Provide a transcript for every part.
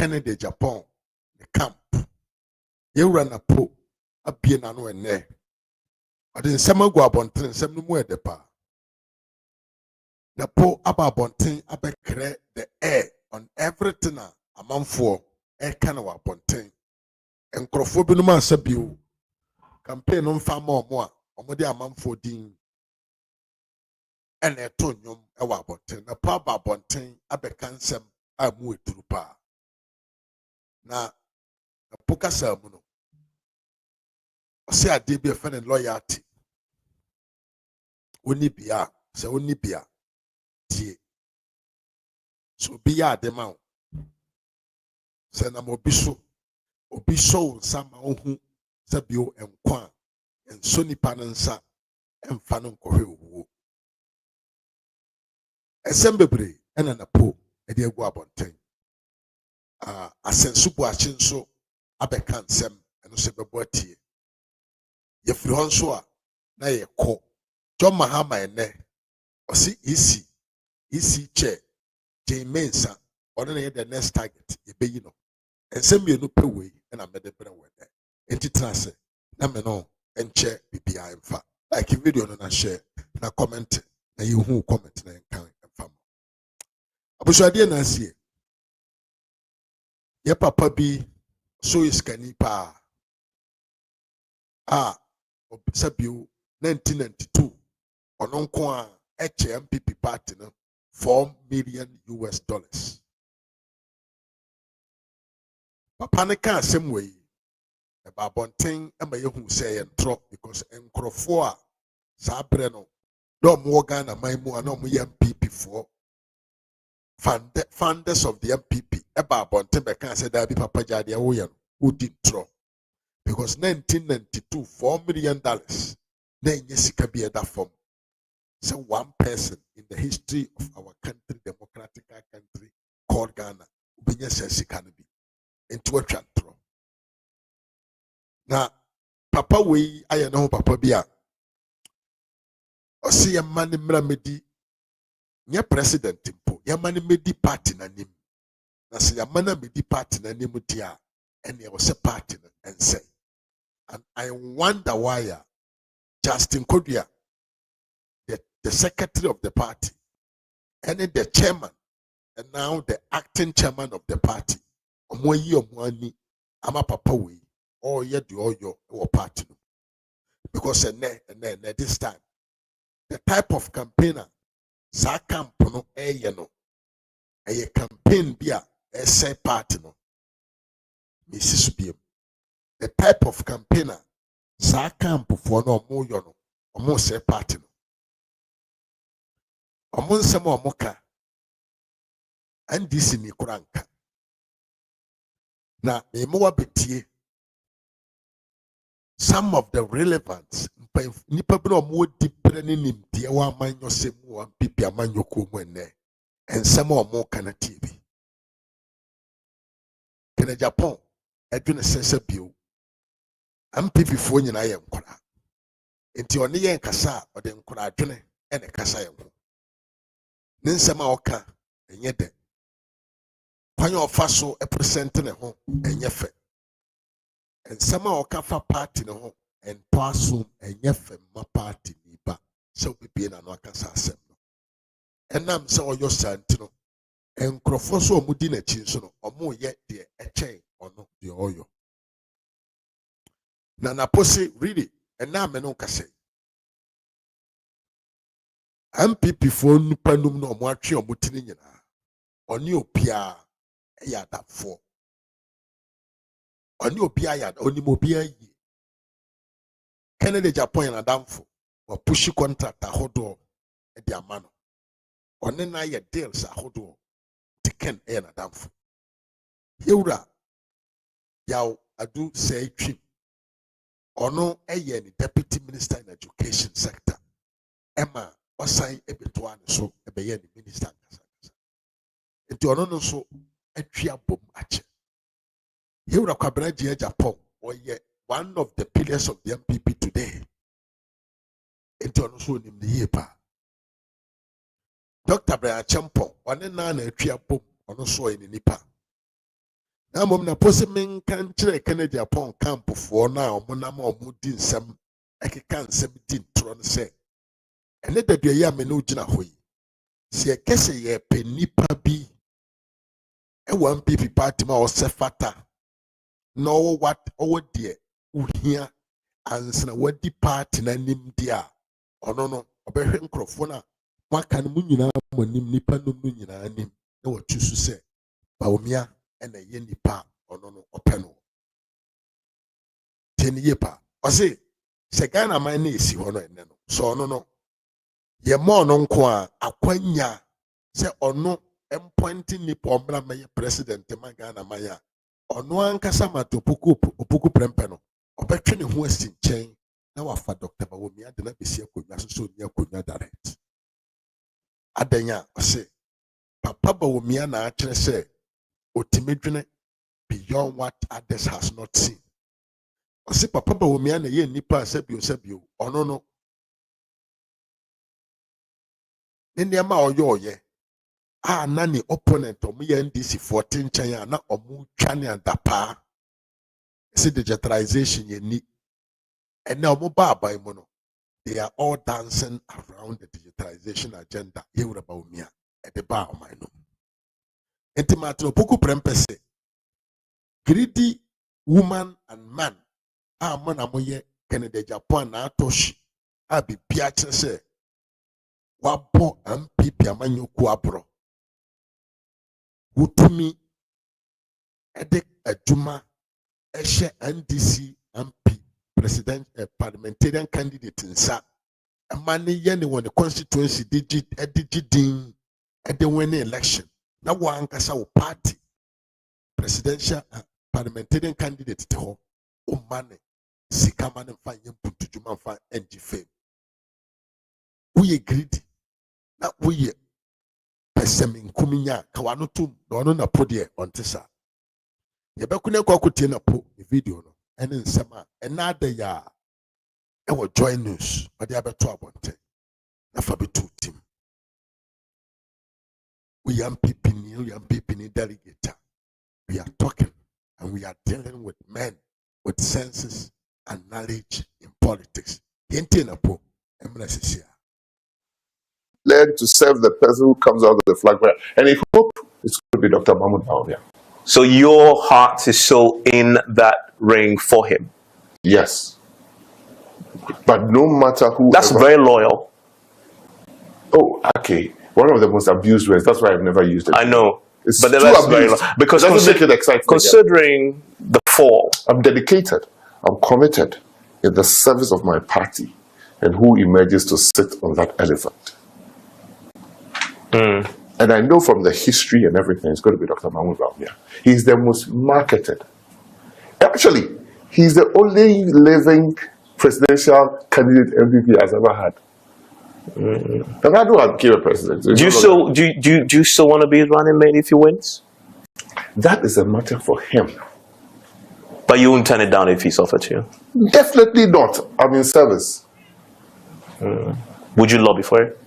Canada, Agyapong, the camp. You run a po, a piano and there. I didn't summer go abontin, some more the pa. Napo about bontin, abekre the air on everything a month for air canoa bontin. And Crofobinuma Sabu campaign on far more, or more a month for dean. And a tonium a wabontin, a papa bontin, abekan sem, I move to pa. Na a poker sermon. I say I did be a friend and loyalty. Only be a, so only be a. So be a demand. Send them obiso sama ohu sabio and kwan and Sony panansa and fanon kohe. Assembly and an apo a dear guabontain. A sensubu achinso abekan sem and sebeboti. Ye frihonswa na ye ko. John Mahama and ne. Or see easy chair. Jay Mensa, or the next target, you know. And send me a new pay way, and I made a better way there. And it translate, Nameno, and chair BPI in fact. Like a video and share, and a comment, and you who comment and count and family. Abushadi Nancy, your papa be so is canipa. Sabu 1992, on Unqua HMPP party. $4 million. Papa ne ka same way. About bonting and my who say and drop because en crofua sabreno. No more Ghana, my more no more MPP for founders of the MPP. About bonting, I can't say that be Papa Jadia who did drop because 1992 $4 million. Then Jessica be that form. So one person in the history of our country, democratic country called Ghana, Ubinya Sesi can be into a chantro. Now, Papa we I know Papa Bia. Or see a man in Mramedi, near President Timpo, your money medi party na nim. Na see a man medi party na nimutia, and there was a party and say. And I wonder why Justin Kodia, the secretary of the party, and then the chairman, and now the acting chairman of the party. I'm a papa we, or yet your party. Because this time, the type of campaigner, sa campono a campaign beer, a say party no. Mrs. Biam. The type of campaigner, sa camp for no more yono, or more say party no. Among some more mocha and this in Kuranka. Now, a more betie some of the relevance, Nipabro more depending in the one man your same one pipi a man your kumene, and some more kind of TV. Can a Japan, I do a sense of you. I'm pipi for you, and I am Kora. Into your near Kasa or the Kora June and a Kasa. Ninsema oka enye de kwan ofa so e present ne ho enye fe ensema oka fa party ne ho en paso enye fe ma party ni ba so bibie na no aka sa asem no enam se oyo santi no enkrofo so omudi na chi so no omo ye de echen ono de oyo na Napo say really enam me no ka say MPP for nupanum no mo atwe omutini nyina oni opia ya da for oni opia ya oni mo bia yi Canada Japan na damfo or push contract ahodo e di amano oni na ya deals ahodo tiken e na damfo yewura yaw adu say twi ono eye ni deputy minister in education sector Emma Osai ebetuan so ebeye ni minister kasa enti ono no so atwa bom ache Yura Kwabraji Agyapong or one of the pillars of the MPP today enti ono so nim the yepa Dr. Brian Champong one na atwa bom ono so ni nipa na mom na pose men kan kire Kennedy Agyapong camp for na omonam omudi nsem ekeka nsem di ntro no se ene dadu ya me no gina hoyi se ekese ye penipa bi e wan pipi party ma o se fata no what owo de uhia ansana wadi party na nim dia ono no obehwe nkrofo na waka no nyina mo nim nipa no nyina nim na watusu se baomia ena ye nipa ono no openo teni yepa ose se Ghana man na esi ho no ene no so ono no ye mo no nko a akwanya se ono empointing nipa omra me president ma Ghana man ya ono ankasa matopuku prempe no obetwe ne ho asi nchen na wafa Dr. Baomia de na besi akonya so ni akonya direct adanya ose papa Baomia na akere se otimedwene beyond what others has not seen. Ose papa Baomia na ye nipa sebio ono no ne ma oye na ne opponent omu ye NDC 14 chan na omu twane adapa se digitalization ye ni and omu ba mu no they are all dancing around the digitalization agenda ye wura Baomia e de ba o man no entimatro poku prempese greedy woman and man mana moye Kennedy Agyapong na Torshie bibia kire se wabo MPP amanyoku abro wutumi ede adwuma ehye NDC MP president parliamentarian candidate nsa amane ye ne won constituency digidin ede win election na wankasa wo party presidential parliamentarian candidate te ho o mane sikama ne mfa yemputu dwuma mfa NG fame we greedy na we pesem nkuminya kawano tum na ono na podie ontisa ye bekune kwakutie na po video no ene nsema ena ada ya e wo join news ade abeto abonte na fa betu team we am people delegate we are talking and we are dealing with men with senses and knowledge in politics yente na po emra sesia led to serve the person who comes out of the flag bearer. And I hope it's going to be Dr. Mahmoud Baomia. So your heart is so in that ring for him? Yes. But no matter who. That's very loyal. Oh, okay. One of the most abused words. That's why I've never used it. I know. It's but too that's abused. Very loyal. Because make it exciting considering the fall. I'm dedicated. I'm committed in the service of my party and who emerges to sit on that elephant. And I know from the history and everything, it's going to be Dr. Mahmoud Baomia. He's the most marketed. Actually, he's the only living presidential candidate MVP has ever had. And I don't give a president. Do you still want to be his running mate if he wins? That is a matter for him. But you won't turn it down if he's offered to you? Definitely not. I'm in service. Would you lobby for it?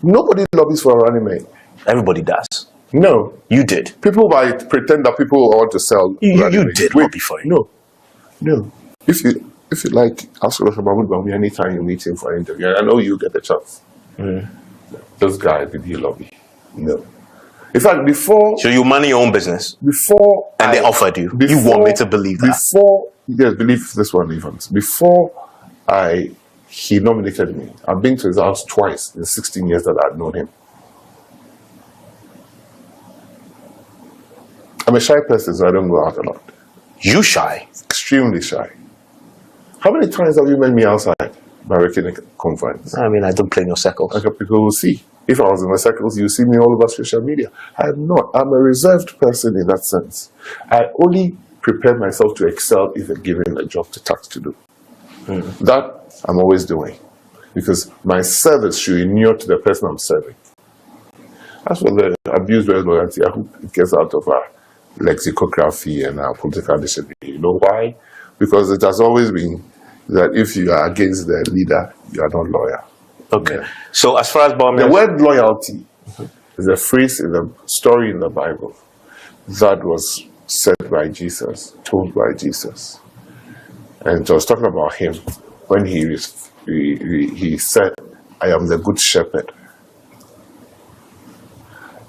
Nobody lobbies for a running mate. Everybody does. No. You did. People might pretend that people want to sell. You did lobby for it. No. If you like, ask Dr. Mahmoud Baomia anytime you meet him for an interview. I know you get the chance. This guy, did he lobby? No. In fact, before... So you mind your own business? Before... And they offered you? You want me to believe that? Yes, believe this one, Evans. Before he nominated me, I've been to his house twice in the 16 years that I've known him. I'm a shy person, so I don't go out a lot. You shy? Extremely shy. How many times have you met me outside by working a conference? I mean, I don't play in your circles. Okay, people will see. If I was in my circles, you see me all over social media. I'm not. I'm a reserved person in that sense. I only prepare myself to excel if I'm given a job to task to do. That I'm always doing. Because my service should inure to the person I'm serving. As for the abuse of loyalty, I hope it gets out of our lexicography and our political discipline. You know why? Because it has always been that if you are against the leader, you are not loyal. Okay. Yeah. So as far as Baomia... The word loyalty is a phrase in the story in the Bible that was said by Jesus, told by Jesus. And it was talking about him when he said, I am the good shepherd.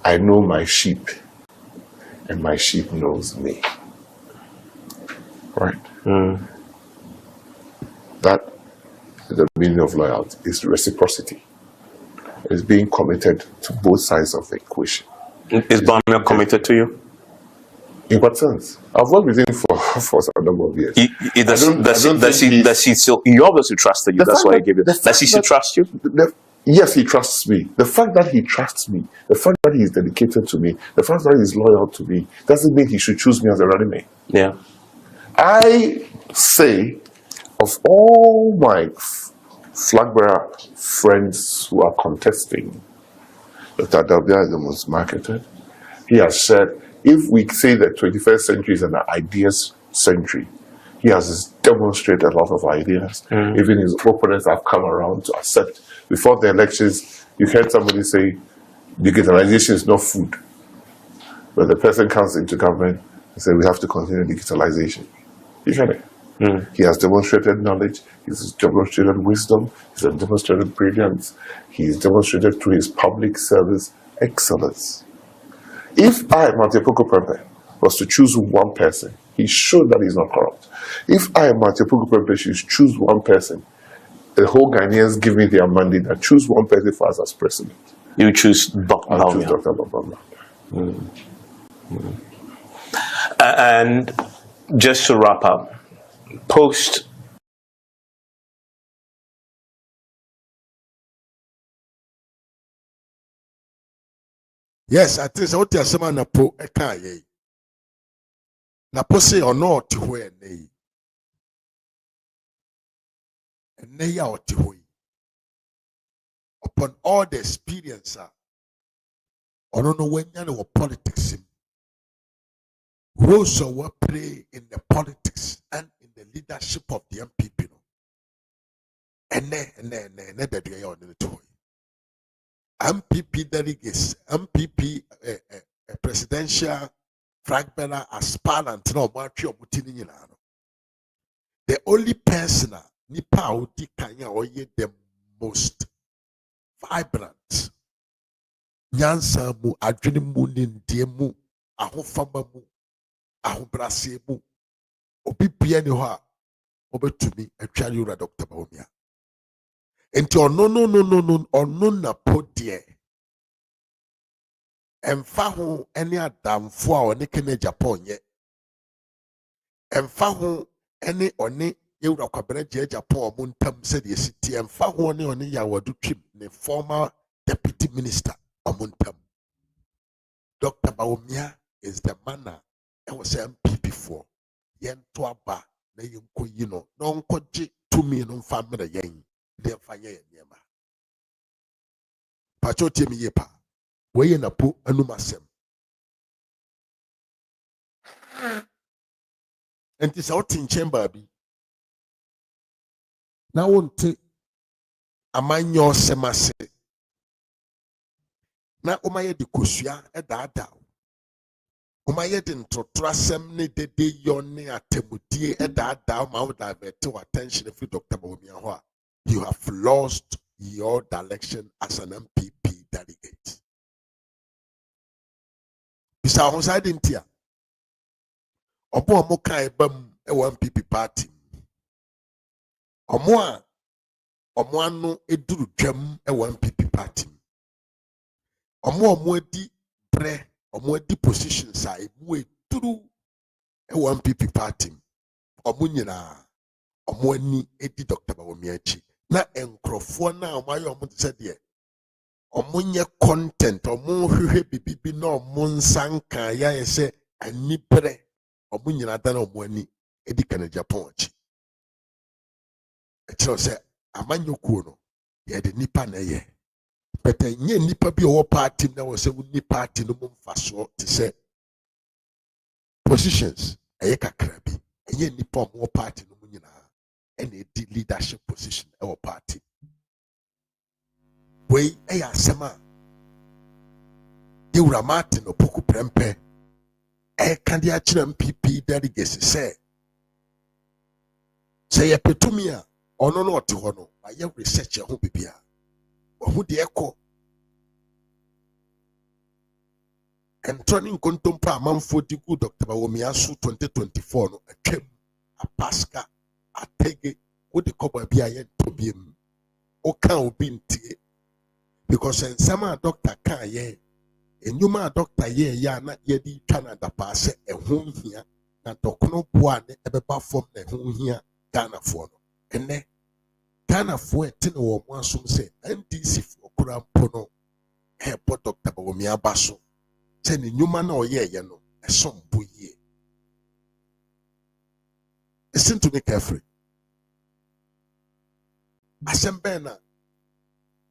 I know my sheep, and my sheep knows me. Right? That is the meaning of loyalty. It's reciprocity. It's being committed to both sides of the equation. Is Bamia committed to you? In what sense? I've worked with him for a number of years. Does he still? He obviously trusted you. That's why he gave you. Does he still trust you? Yes, he trusts me. The fact that he trusts me, the fact that he is dedicated to me, the fact that he is loyal to me, doesn't mean he should choose me as a running mate. Yeah. I say, of all my flag bearer friends who are contesting, Dr. Adabia is the most marketed. He has said, if we say that 21st century is an ideas century, he has demonstrated a lot of ideas. Even his opponents have come around to accept. Before the elections, you heard somebody say, digitalization is not food. But the person comes into government and says, we have to continue digitalization. You heard it. He has demonstrated knowledge, he has demonstrated wisdom, he has demonstrated brilliance, he has demonstrated through his public service excellence. If I, Matthew Prempeh, was to choose one person, he showed that he's not corrupt. If I, Matthew Prempeh, should choose one person, the whole Ghanaians give me their mandate that choose one person for us as president. You choose I'll choose Dr. Bambam. And just to wrap up, post Yes, I think so. What you say, Napo, I can't ye. Napo say or not to where nay. And nay out to where. Upon all the experience, I don't know when you know politics. Roles were play in the politics and in the leadership of the MPP. And then they are on the toy. MPP delegates, MPP presidential flag bearer aspirant no matri omutini nyina no. The only person nipa odi kanya oye the most vibrant nyansa mu adwene mu nindie mu ahofama mu ahobrase mu obi bia ni ho a obetumi atware ura Dr. Bawumia. Enti ono na podie emfa ho ene adamfo a one kene Agyapong ye emfa ho ene one yewura kwabere je Agyapong mo ntam se de siti emfa ho ne one Yawadu Twim ne former deputy minister omuntam. Dr. Bawumia is the man e was MPP for yen to aba na yenko yi no nko je tumi no mfa mere yen de mfa ye niema pacho temi yepa weye Napo anumasem enti sa otin chamber bi na wonte amanyo semase na omaye de kosua edaada omaye de ntotrasem ne dede yone atemudie edaada ma wo divert attention if Dr. Bawumia ho a you have lost your direction as an MPP delegate. Bisa ho side ntia omo kan ebam e MPP party omo anu eduru twam e MPP party omo edi bre omo edi positions a emu eduru e MPP party omo nyina omo ani edi Dr. Bawumia chi na enkrofo na omo ayo omo tse de omo nye content omo hwehwe bibibi na omo nsanka ya yese ani bre omo nyina da na omo ani edi kana Agyapong chi e kire se amanyokuo no ye de nipa na ye bete nye nipa bi o party na wo se ni party no mo mfaso ti se positions eye kakra bi enye nipa o party no mo nyina ene edi leadership position e wo party we eye asema yewura Martin Opoku Prempeh ɛka de akyerɛ MPP delegates sɛ yɛpɛtumi a ɔno no ɔte hɔ no wayɛ research ɛho bibia ɔho deɛ ɛkɔ ɛntrɔ ne nkontompo a amanfoɔ di gu Dr. Bawumia so 2024 no atwam apaska atege wode kɔba bi a yɛntɔ biem woka obi ntie because nsɛm a doctor ka yɛ enyuma a doctor yɛ na yɛde twa na dapaa sɛ ɛho hia na dɔkono boa ne ɛbɛba fam na ɛho hia Ghanafoɔ no ɛnɛ Ghanafoɔ ɛte ne wɔn mo asom sɛ NDC foɔ kura mpo no ɛbɔ Dr. Bawumia ba so sɛ ne nnwuma na ɔyɛɛyɛ no ɛsom bo yie. Listen to me carefully. Asɛm bɛn na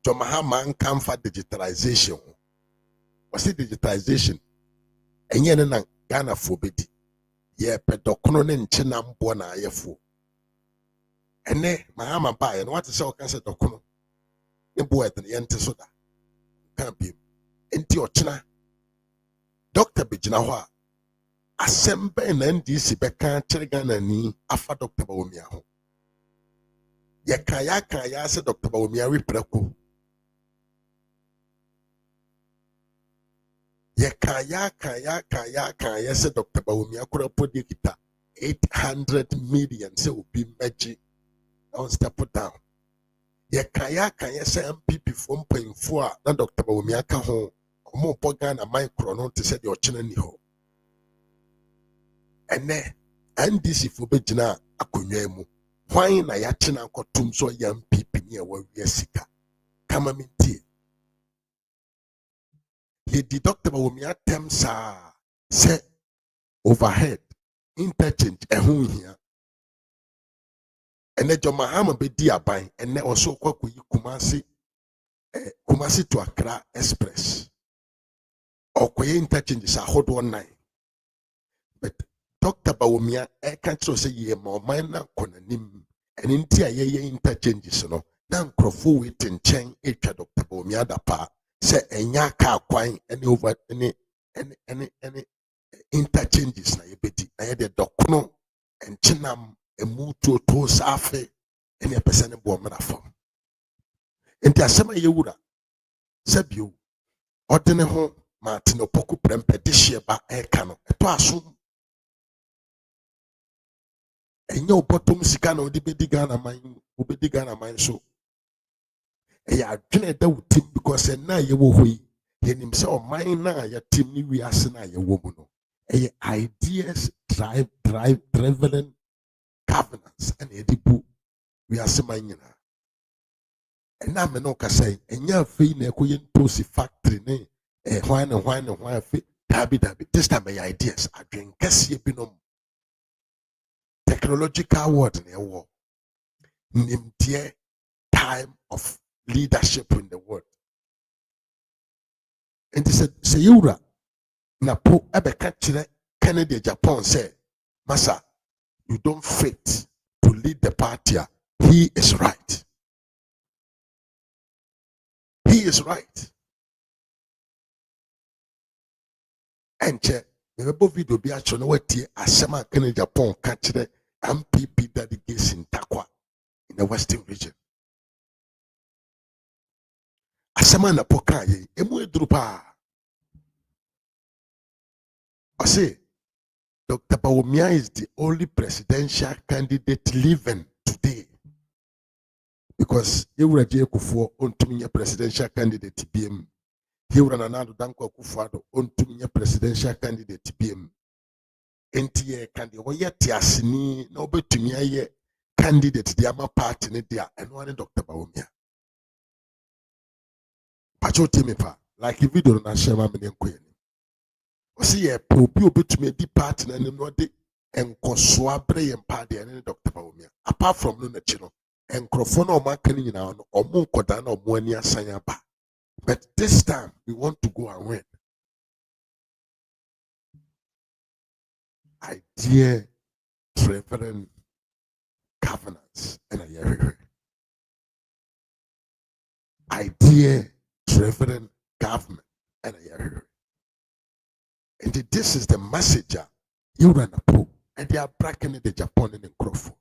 John Mahama nka mfa digitalization ho. Wɔsi digitalization ɛnyɛ ne na Ghanafoɔ bɛdi. Yɛpɛ dɔkono ne nkyenam boɔ na ayɛfoɔ. Ɛnɛ Mahama baeɛ no wate sɛ ɔka sɛ dɔkono ne boɔ ɛdene yɛnte so da. Ka biem. Enti ɔkyena Doctor bɛgyina hɔ a asɛm bɛn na NDC bɛka kyerɛ Ghana ni afa Dr. Bawumia ho. Yɛka sɛ Dr. Bawumia reprɛko. Yɛka sɛ Dr. Bawumia kura podi kita 800 million sɛ obi mmɛgye on step down. Yɛka sɛ MPP fo mpanyinfo a na Dr. Bawumia ka ho ɔmo bɔ Ghana micro no te sɛ deɛ ɔkyena ni hɔ. Ɛnɛ NDC fo bɛgyina akonnwa mu. Hwan na yɛakyena nkɔtom so yɛ MPP ne ɛwɔ wie sika. Kama me tie. Yɛdi Dr. Bawumia tem saa sɛ overhead interchange ɛho hia. Ɛnɛ John Mahama bɛdi aban ɛnɛ ɔso kɔkɔyi Kumasi to Accra Express. Ɔkɔyɛ interchange sa ahodoɔ 9. But Dr. Bawumia ɛka kyerɛ sɛ yɛ ma ɔman na nkɔ n'anim. Ɛne nti a yɛyɛ interchanges no na nkurɔfoɔ wei te nkyɛn atwa Dr. Bawumia da paa sɛ ɛnya aka akwan ɛne over ɛne interchanges na yɛbɛdi na yɛde dɔkono nkyenam emu tuotuo saafe ɛne ɛpɛ sɛ ne boɔ mmra fam. Nti asɛm a yɛwura sɛ bio ɔde ne ho ma ate no poku prɛmpɛ de hyɛ ba ɛka no ɛtɔ aso ɛnyɛ ɔbɔtɔm sika na ɔde bɛdi Ghana man so ɛyɛ adwene ɛda wo tim because ɛna yɛwɔ hɔ yi yɛnim sɛ ɔman na yɛtim ne wiase na yɛwɔ mu no ɛyɛ ideas driven governance ɛna yɛde bu wiase man nyinaa. Ɛna me no kasa yi ɛnyɛ afei na ɛkɔyɛ ntosi factory ne hwan afei dabi this time ɛyɛ ideas adwene kɛseɛ binom technological world na ɛwɔ nimdeɛ time of leadership in the world. And this say yura Napo ɛbɛka kyerɛ Kennedy Agyapong say Masa, you don't fit to lead the party. He is right. He is right. And check the video be actually no wetie asɛm a Kennedy Agyapong ka kyerɛ MPP delegates in Takwa in the Western region. Asɛm na poka ye emu eduru paa. I say Dr. Bawumia is the only presidential candidate living today. Because Yewura Kufuor ontumi presidential candidate BM. Yewura Nana Danko Akufo-Addo ontumi presidential candidate BM. NTA candidate oye tiasini na obetumi aye candidate di ama party ne dia eno ane Dr. Bawumia. Pacho temi pa like video na share ma me nkoye. Osi ye obi obetumi di party na no de enkoso abre ye mpa de ne Dr. Bawumia. Apart from no na chi no enkrofo na o maka ni nyina no omo nkoda na omo ani asan aba. But this time we want to go and win. Idea driven governance and a year. Idea driven government and a year. And this is the messenger. You run a pool, and they are breaking the Japan in the Crawford.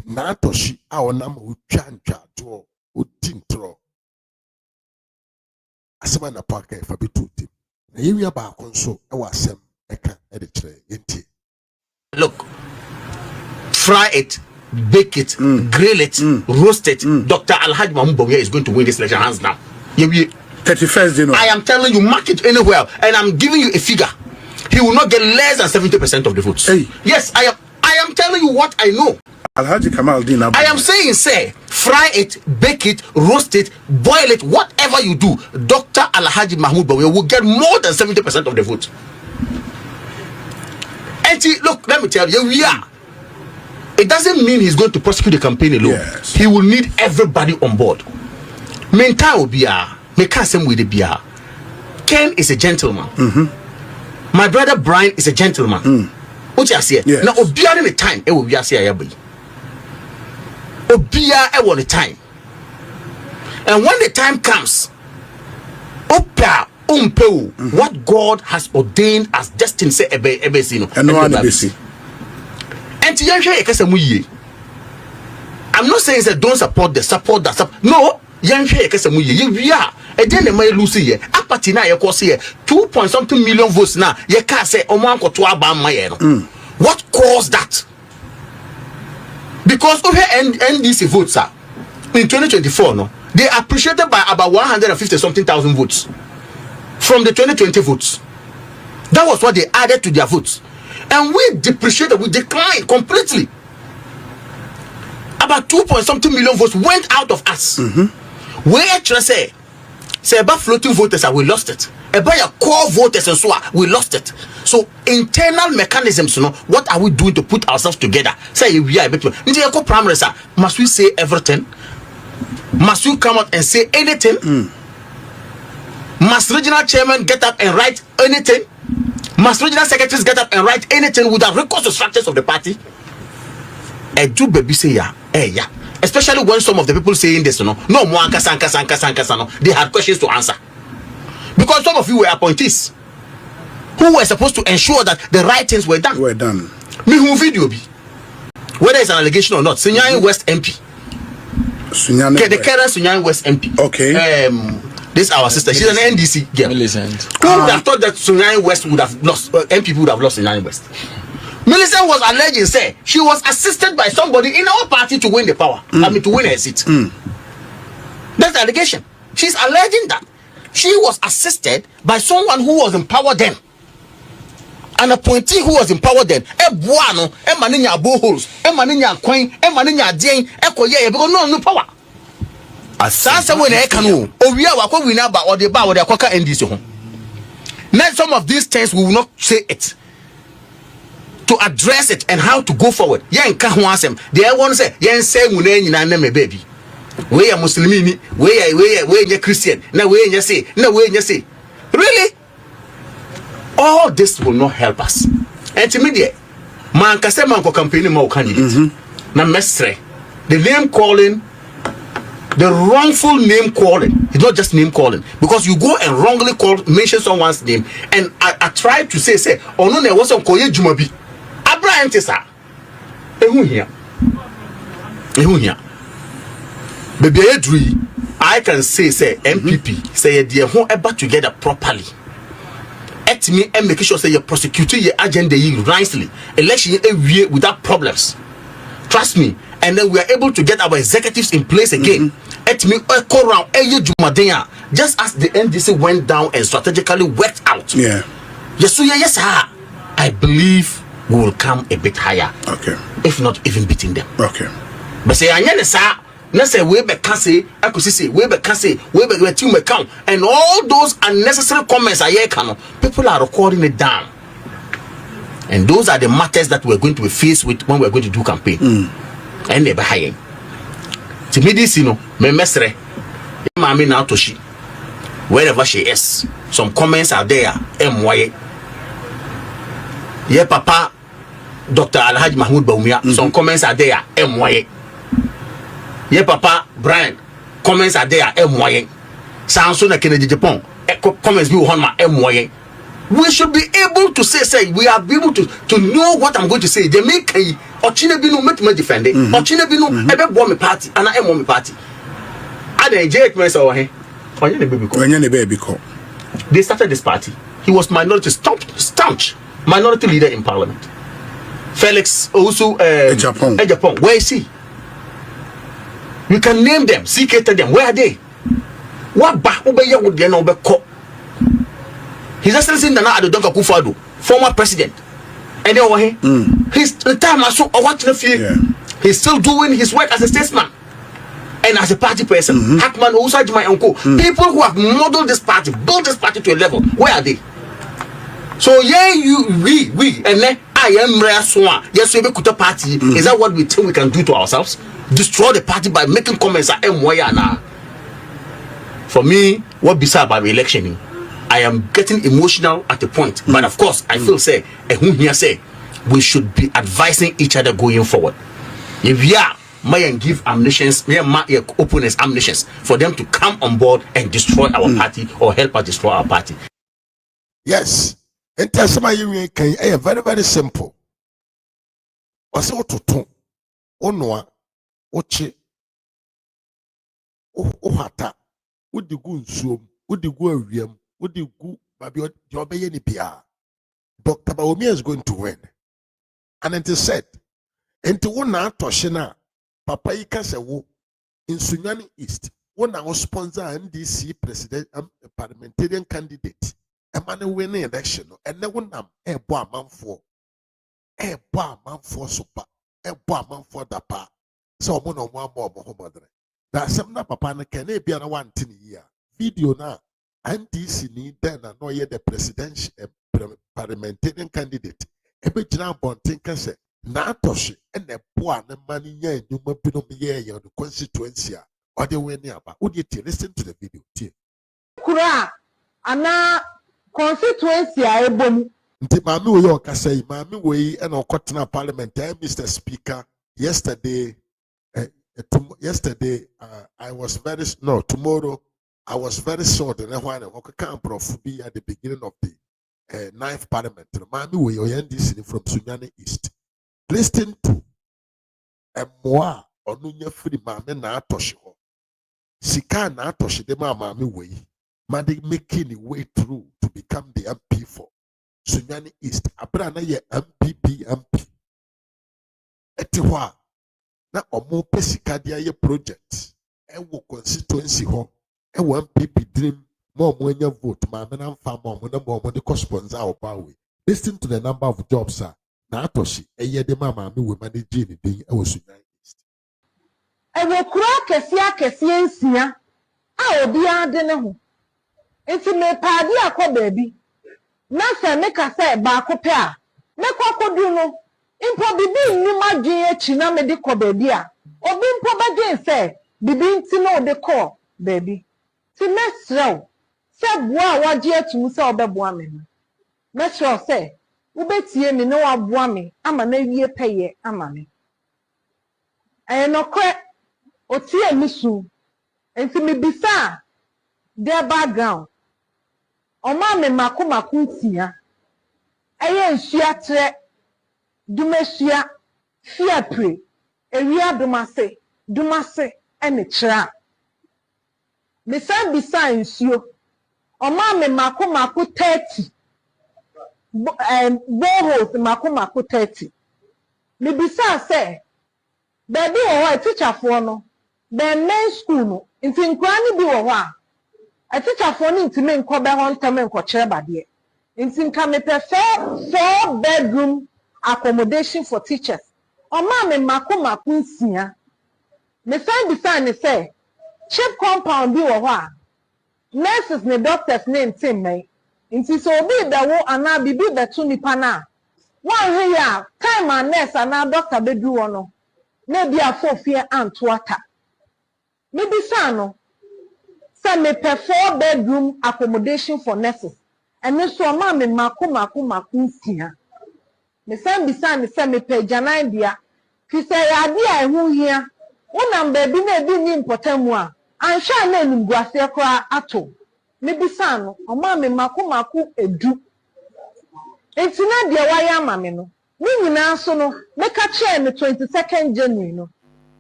Nato she our number would chancha draw, would tintro. As a man a parker if I be too deep. Here we are back on so I was some eka editor. Look, fry it, bake it, grill it, roast it. Dr. Alhaji Mahmoud Bawumia is going to win this election hands down. 31st January. I am telling you, mark it anywhere, and I'm giving you a figure. He will not get less than 70% of the votes. Hey. Yes, I am telling you what I know. Alhaji Kamal Din. I am saying, say, fry it, bake it, roast it, boil it, whatever you do, Dr. Alhaji Mahmoud Bawumia will get more than 70% of the vote. And see, look, let me tell you, we are. It doesn't mean he's going to prosecute the campaign alone. Yes. He will need everybody on board. Mental will be a, Ken is a gentleman. My brother Brian is a gentleman. What you say? Yes. Now, Obia in the time, it will be a say Obia the time. And when the time comes, what God has ordained as destined, say ebesino. And no one ebesi. And I'm not saying that don't support the support that no. We are. And then the may lose here. Apati na ye kosi here 2 point something million votes now. Ye can't say omanko to abama. What caused that? Because over NDC votes are in 2024, no, they appreciated by about 150 something thousand votes from the 2020 votes. That was what they added to their votes, and we depreciated, we declined completely. About 2 point something million votes went out of us. We actually say about floating voters, we lost it. About your core voters and so on, we lost it. So internal mechanisms, you know, what are we doing to put ourselves together? Say we are primary, sir. Must we say everything? Must we come out and say anything? Must regional chairman get up and write anything? Must regional secretaries get up and write anything without recourse to structures of the party? Do baby say yeah, yeah. Especially when some of the people saying this, you know, no more no, they had questions to answer. Because some of you were appointees who were supposed to ensure that the right things were done. Me who video be. Whether it's an allegation or not, Sunyani West MP. The current Sunyani West MP. Okay. This is our sister. She's an NDC girl. Millicent. Who would have thought that Sunyani West would have lost, MP would have lost Sunyani West? Millicent was alleging, say, she was assisted by somebody in our party to win the power. I mean, to win her seat. That's the allegation. She's alleging that she was assisted by someone who was in power then. An appointee who was in power then. Buano, maninya boreholes, maninya coin, maninya ding, because no power. Assassin when I can, we are what we know about or the bar or the Quaka NDC. Now, some of these things we will not say it. To address it and how to go forward. Yen kahwasem. They want to say, yen say muneni na name baby. We are Muslimini, we are Christian. Now we say, no we say. Really? All this will not help us. And to me, man can say man ko campaign mo candidate. Na mestre. The name calling, the wrongful name calling. It's not just name calling. Because you go and wrongly mention someone's name. And I try to say, oh no, there was some koye jumabi. Abraham Tessa. Ehu here. Baby Edri, I can say MPP, say dear who ever together properly. At me and make sure say you prosecuting your agenda nicely. Election every year without problems. Trust me. And then we are able to get our executives in place again. At me echo round just as the NDC went down and strategically worked out. Yeah. Yes, sir. I believe we will come a bit higher. Okay. If not even beating them. Okay. But say I sir. Let's say we be canse, I could say we be canse, we be team account, and all those unnecessary comments I hear people are recording it down. And those are the matters that we're going to be faced with when we're going to do campaign. And they're behind. To me, this, you know, me mesre, Mami now Torshie, wherever she is, some comments are there. MY. Yeah, Papa, Dr. Alhaji Mahmoud Bawumia, some comments are there. MY. Yeah, Papa, Brian, comments are there. MY. Samson Kennedy Agyapong, comments be on my MY. We should be able to say we are able to know what I'm going to say. They make a Ochine Binu make me defend it. Ochine Binu ebe bomb me party and I am me party. And then Jake Mesa he. They started this party. He was minority staunch minority leader in parliament. Felix also Agyapong. Where is he? You can name them, secret them. Where are they? What back over here would they know be caught? His Excellency Nana Addo Akufo-Addo, former president. And then his time as so watching he's still doing his work as a statesman and as a party person. Hackman also my uncle. People who have modeled this party, built this party to a level. Where are they? So we and then I am rare swan. Yes, we could a party. Is that what we think we can do to ourselves? Destroy the party by making comments at now. For me, what beside by election? I am getting emotional at the point, but of course, I feel say we should be advising each other going forward. If we are, may give ammunitions, may opponents ammunitions for them to come on board and destroy our party or help us destroy our party. Yes, and tell somebody you can very, very simple. Also to ton, onwa, oche, ohata, udi gu nsuom, udi gu awiem. Dr. Baomi is going to win. And it is said, into one Torshie Papa Ikasewo in Sunyani East, one our sponsor NDC president parliamentarian candidate, a man winning election, and no one a boy man for super, a boy man for the pa. So one on one more Mohammed. That's some papa can be a 1 year video now. NDC need then annoy the presidential parliamentarian candidate. Ebe jina bontin kase na Torshie and the poor and money nya nyuma binom ye the constituency or the way aba. Listen to the video. Kura ana constituency a ebom. Nti mami we yon kase mami we and okotena parliament Mr. Speaker yesterday I was tomorrow I was very sure that I can't be at the beginning of the 9th Parliament. Mami we NDC from Sunyani East. Listen to a moi or nunya free mami na Torshie. Sika na Torshie de mami we. Madi making the way through to become the MP for Sunyani East. Abrana ye MP. Etiwa na omo pesika dia ye project. Ewo constituency ho. One people dream more when you vote, my man and farm more the cost sponsor our power. Listen to the number of jobs, sir. Now, Torshie, a year the mamma will manage anything. I was United. I will crack a siasia. I will be a dinner. It's a me party a baby. Nothing make a say back up here. Make what could you know? Improbe being you my dear China medical baby. Or being probably say, be being to know the call, baby. Si mesro se boa waje atu se obeboa me no mesro se wo betie me no waboa me ama na wie peye ama me no kwe otie misu enti me bisa their background o ma me makomako ntia eye nhia tre dumehia fiapre ewia dumase ene kra Bisa nsio. Oma me mako 30. Boholes mako 30. Me bisa say, baby o teacher for no. Be main school no. Inti nkwa ni bi wo ho a teacher for no inti me nko be ho ntem nko kire bade. Inti nka me prefer 4-bedroom accommodation for teachers. Oma me mako nsia. Me bisa ni say Chip compound be wa nurses ne doctors name team me nti so obi da wo ana bibi betu nipa na wan he ya time a nurse ana doctor bedu wo no na bia fofie antoata me bisa no say me prefer 4-bedroom accommodation for nurses and so ma me mako nsia me say bisa ni say me pe janan dia fi say ade a ehu hia wonam baby na bi ni important mu a ansha na enugwase kwa ato me bisa no oma me mako edu It's not the wire mammy no. Me na so no make a chair the 22nd January no.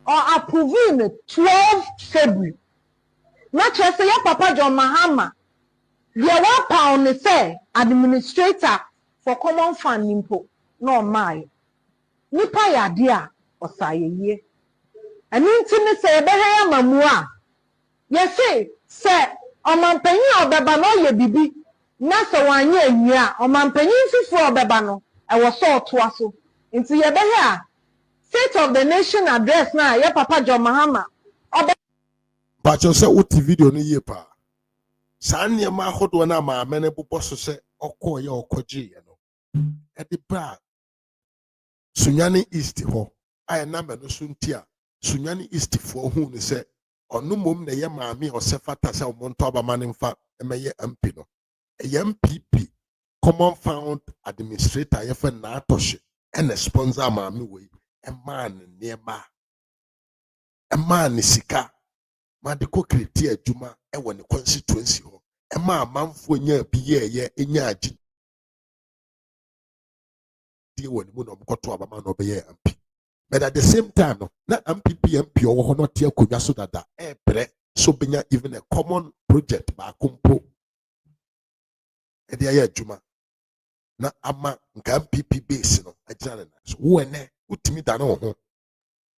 Or approving the 12th February. Not just say Papa John Mahama. The 1 pound say administrator for common fund nimpo. No my. Nipa ya dia or say ye. And intimate say behe mamua. Yes say Omanpenyi obeba no ye bibi. Na so wanye nya Omanpenyi fufu obeba no. I was so twaso. Into ye behe State of the Nation address na ye Papa John Mahama. But you say what video no ye pa. San ye ma hodo na ma mene bubo so se okọ ye okoje ye no. E di bra. Sunyani East ho. Aye na me no suntia. Sunyani East fo hu ne se onu mom na ye maami o se fata se omonto abama ne mfa emeye MP no. E MPP Common Fund Administrator ye fe na Torshie and sponsor maami we. A man nearby. A man is sika. Madiko criteria juma and when the constituency ho. A man for near ye in yaji. Dear when you know got to a man over here MP. But at the same time, not MP or not here could so that so being even a common project by Kumpo. A dear juma. Na ama nka MPP base no agina na so wo ene utimi da no ho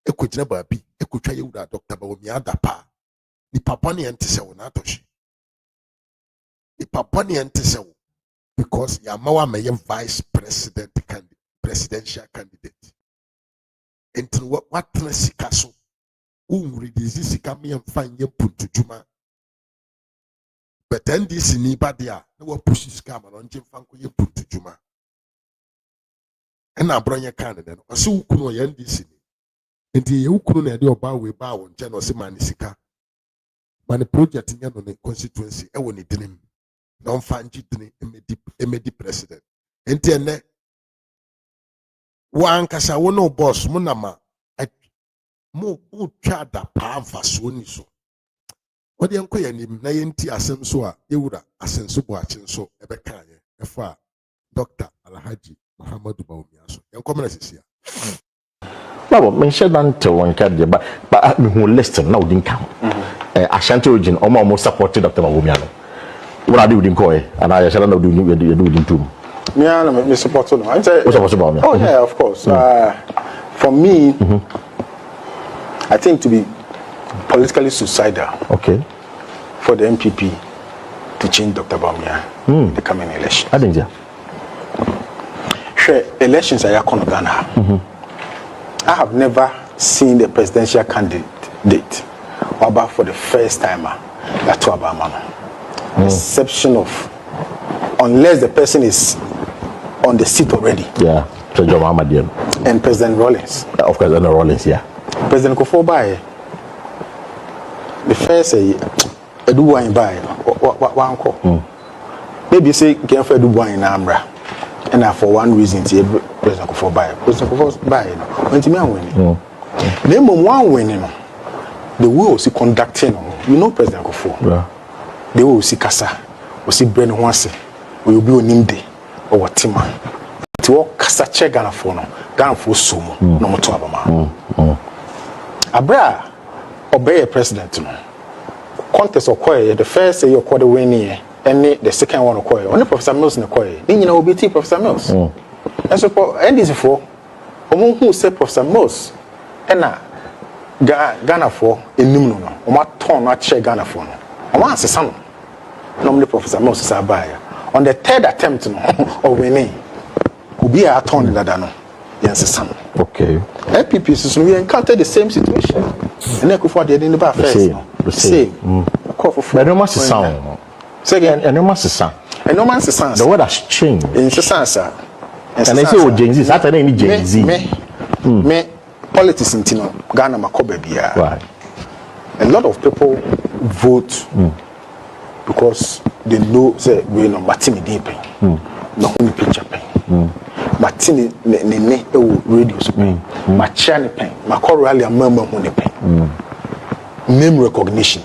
ekogina baabi ekotwa yewura Dr. Bawomi adapa ni papa ne ente se wo na Torshie ni papa ne ente se wo because ya mawa meye vice president presidential candidate enti what sika so unrelease sika me mfa nye puntujuma but NDC ni badia na wa push sika ma no nje mfa nko ye puntujuma ena abronye kan ne no ose ukunu ya NDC ni enti ye ukunu na de oba we ba won nje no se mani sika mani project nya no ne constituency e woni dinim na mfa nji dini emedi president enti ene wa ankasa wo no boss mu na ma mo twa da pa mfa so ni so wodi enko ya nim na yenti asem so a yewura asenso bo achen so ebe kan ye efa Dr. Alhaji Muhammadu Bawomi aso enko mena sisia Babo mention that one card but me who listen now din kan Ashanti origin omo supported Dr. Bawomi ano what are you doing ko and I shall not do you too me support no I say Bawomi oh yeah of course for me I think to be politically suicidal for the MPP to change Dr. Bawomi in the coming election. I think yeah. Sure, elections are Ghana. I have never seen the presidential candidate about for the first time that to Obama. Exception of unless the person is on the seat already. Yeah, and President Rawlings. Of course, Rawlings, yeah. President Kofobaye. The first a do one by one call. Maybe say can for do one in Amra. And for one reason President Kofobaye. President Kofobaye when to me winning. Then one winning. The way was conducting you know President Kofo. Yeah. They will see Kasa, will see Bren Wansi, will be on Nimde or what Tima. To walk Kasa check Ghana for no, Ghana for Sumo, no more to Abama. Abra obey a president. Contest or Koy, the first say you're quite winning, and the second one of Koy, only Professor Mills in the Koy. Then you know, be Professor Mills. And so, and this for who said Professor Mills, and Ghana for a Nimno, or my tone, not check Ghana for no. I want to say normally Professor Mills is a buyer. On the third attempt of winning, could be a turn in the Dano. Yes, son. Okay. LPP, we encountered the same situation. And then before they didn't buy first. The same. But no matter sound. Second, and no matter sound. And no matter sound. The word has changed. In Sasa. And I say, oh, Gen Z. That's any Gen Z. Me, politics in Ghana, Makobe. Right. A lot of people vote because they know say we no Martini dey pay. No only picture pay. Martini ne radio pay. Machani pay. Makorali amama hu ne pay. Name recognition,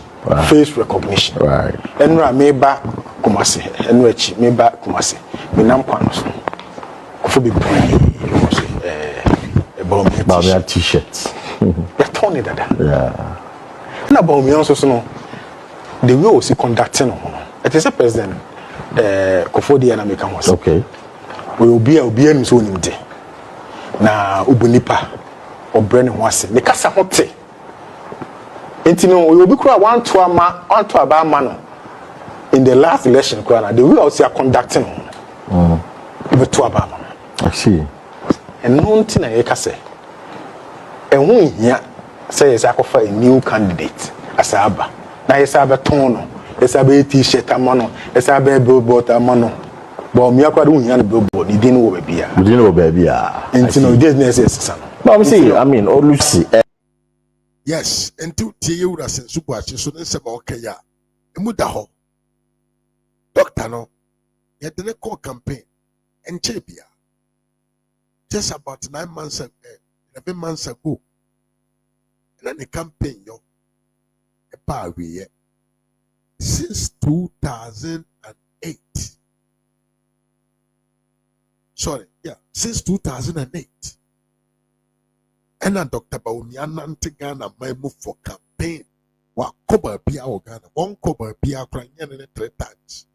face recognition. Right. Enra meba Kumasi, enwechi meba Kumasi. Me nam kwano so. for be Baumia t-shirts. You're turning that. Yeah. And about me also, so the way was conducting. It is a president, Kofodi and American was Okay. we will be a so named na Ubunipa or Brennan was the Casa Hote. Intino, we will be cry one to a bar man in the last election. The way also conducting. Even to a bar. I see. And no thing I can say. And when here says I offer a new candidate as Abba. Now, yes, I have a tone, yes, I have a t-shirt, a mono, yes, I have a billboard, a mono. But me, I can't a billboard, you didn't know baby. You didn't know baby. And you know, this necessary. But see, I mean, all Lucy. Yes, and to you as in super, so then some okay, yeah. Mudaho. Doctor, no, you had the call campaign and Chapia. Just about 9 months ago, 11 months ago, and then the campaign, yo, a bar we since 2008. Sorry, yeah, since 2008. And then Dr. Baumia Nantigana might move for campaign. What cover Pia Ogana, one cover Pia Cranyan 3 times.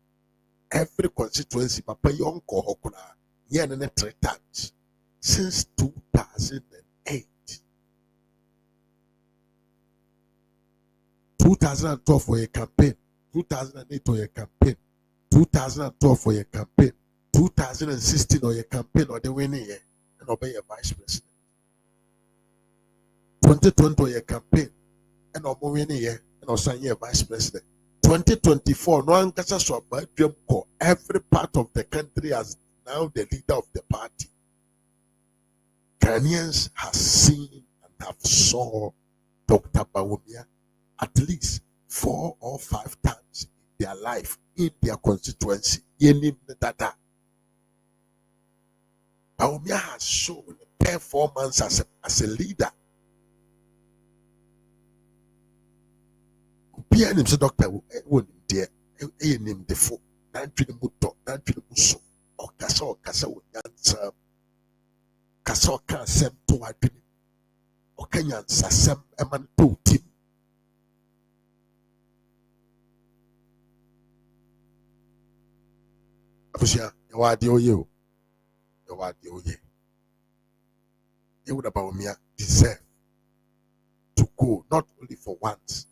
Every constituency, Papa Yonko Hokuna, Yan 3 times. Since 2008. 2012 for a campaign, 2008 for a campaign, 2012 for a campaign, 2016 for a campaign or the winning year and obey a vice president. 2020 for a campaign and obey winning year and also a vice president. 2024, no one gets us every part of the country as now the leader of the party. Ghanaians have seen and have saw Dr. Baumia at least 4 or 5 times in their life, in their constituency. Baumia has shown performance as a leader. Pia him say Doctor won there, name the four, nantwi muto, nantwi muso, or kasa wonyansa. Kasa oka asem to adwene okanya nsasem eman to tim abusia yawade oye o yawade oye you would about me deserve to go not only for once,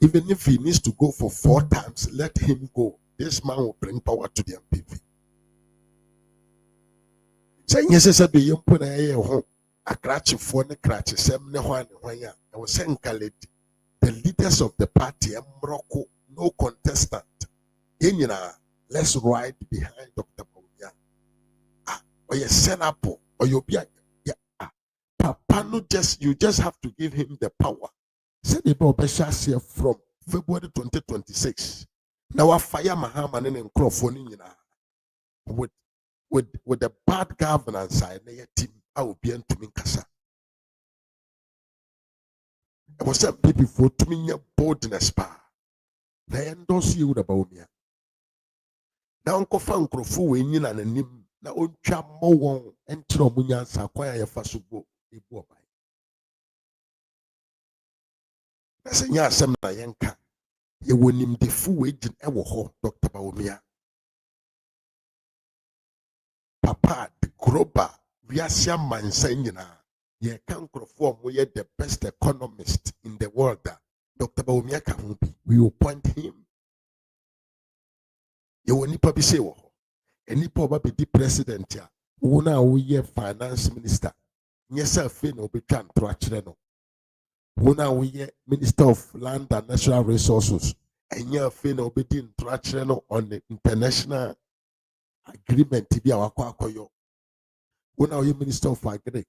even if he needs to go for 4 times, let him go. This man will bring power to the MPP. Saying yes, I be young put a home. A cratch for the cratch, some one. I was saying, the leaders of the party, Morocco, no contestant. Let's ride behind Dr. Baumia. Or you set up, or you'll be Papa, no, you just have to give him the power. Say the Bobesha here from February 2026. Now I fire Mahaman and Crawford with the bad governance I team, I will be into Minkasa. I was some people for to me boldness pa. They endorse you about me. Now Uncle Fankrofu winning and a nim na uncha mo and Tromunya Saquaya Fasubo. That's a yasam na yanka. You will name the full agent ever Dr. Baumia. Papa, the Groba, Viasia Mansayina, ye can't perform we are the best economist in the world. Dr. Baumia can be. We will point him. You will nipa be say, and nipa be the president ya. Una we finance minister. Yes, sir, Finn will become Tracheno. Una we minister of land and natural resources. And yeah, Finn will be Tracheno on the international agreement to be our kwakoyo. Una we minister of agric,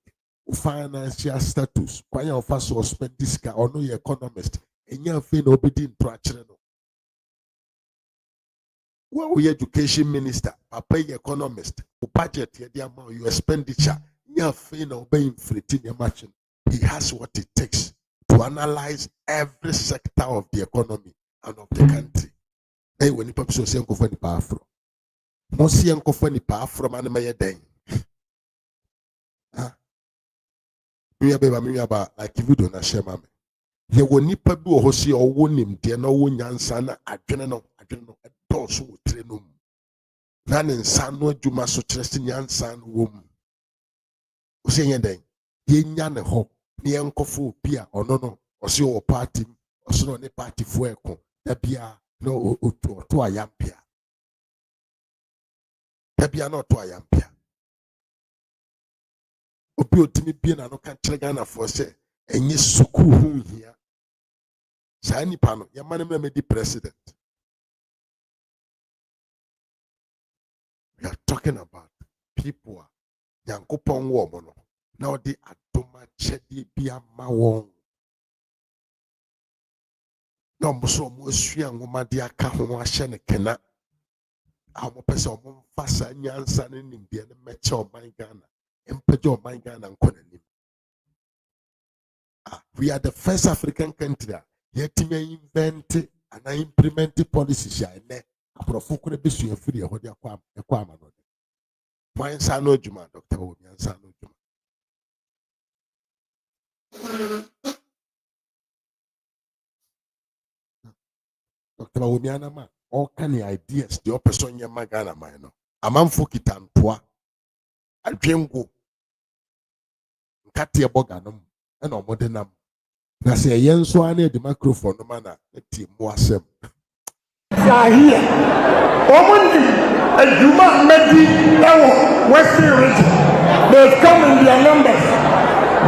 financial status. Kwanya of us will spend this guy or no economist. And yeah, Finn will be Tracheno. Well, we education minister, papa economist, who budget the amount your expenditure, you're feeling obeying free your machine. He has what it takes to analyze every sector of the economy and of the country. Hey, when you pop so say uncle for the power from Mosi uncle for the power from Animaya Day. Me aba like video na share mama. Ye wo nipa bi wo hosi owo nimde na owo nyansa na adwene no dɔɔso wɔ tire no mu. Na ne nsa no adwuma so kyerɛ sɛ nyansa no wɔ mu. Wo sɛ yɛn dɛn? Yɛnya ne hɔ na yɛnkɔfo obi a ɔno no ɔse ɔwɔ party mu ɔse no ne party fo ɛko da bia na ɔto ayampia. Da bia na ɔto ayampia. Obi otimi bie na no ka kyerɛ Ghanafoɔ sɛ ɛnyɛ sukuu ho nhia. Saa nipa no yɛma no mmerɛ mɛdi president. We are talking about people a Nyankopɔn wɔ mo no na ɔde adom akyɛdeɛ bi ama wɔn. Na ɔmo so ɔmo asua nwoma de aka ho ahyɛ ne kena. A ɔmo pɛ sɛ ɔmo mfa saa nyansa ne nimdeɛ no mɛkyɛ ɔman Ghana. Mpagya ɔman Ghana nkɔ n'anim. We are the first African country a yɛtumi invent and implement policies a ɛnɛ aborɔfo kora bɛsua firi ɛhɔ de ɛkɔ ama no. Wɔn nsa no adwuma Dr. Bawumia nsa no adwuma. Dr. Bawumia nama all kind of ideas the opposition ɔnyɛ ma Ghana man no. Amanfo kita ntoa adwengo nkateɛ bɔ Ghana mu ɛna ɔmo de nam. Na sɛ ɛyɛ nso ana de microphone no ma na ɛtie mu asɛm. Here, Omani and Juma Medi Ewo, Western region. They've come in their numbers.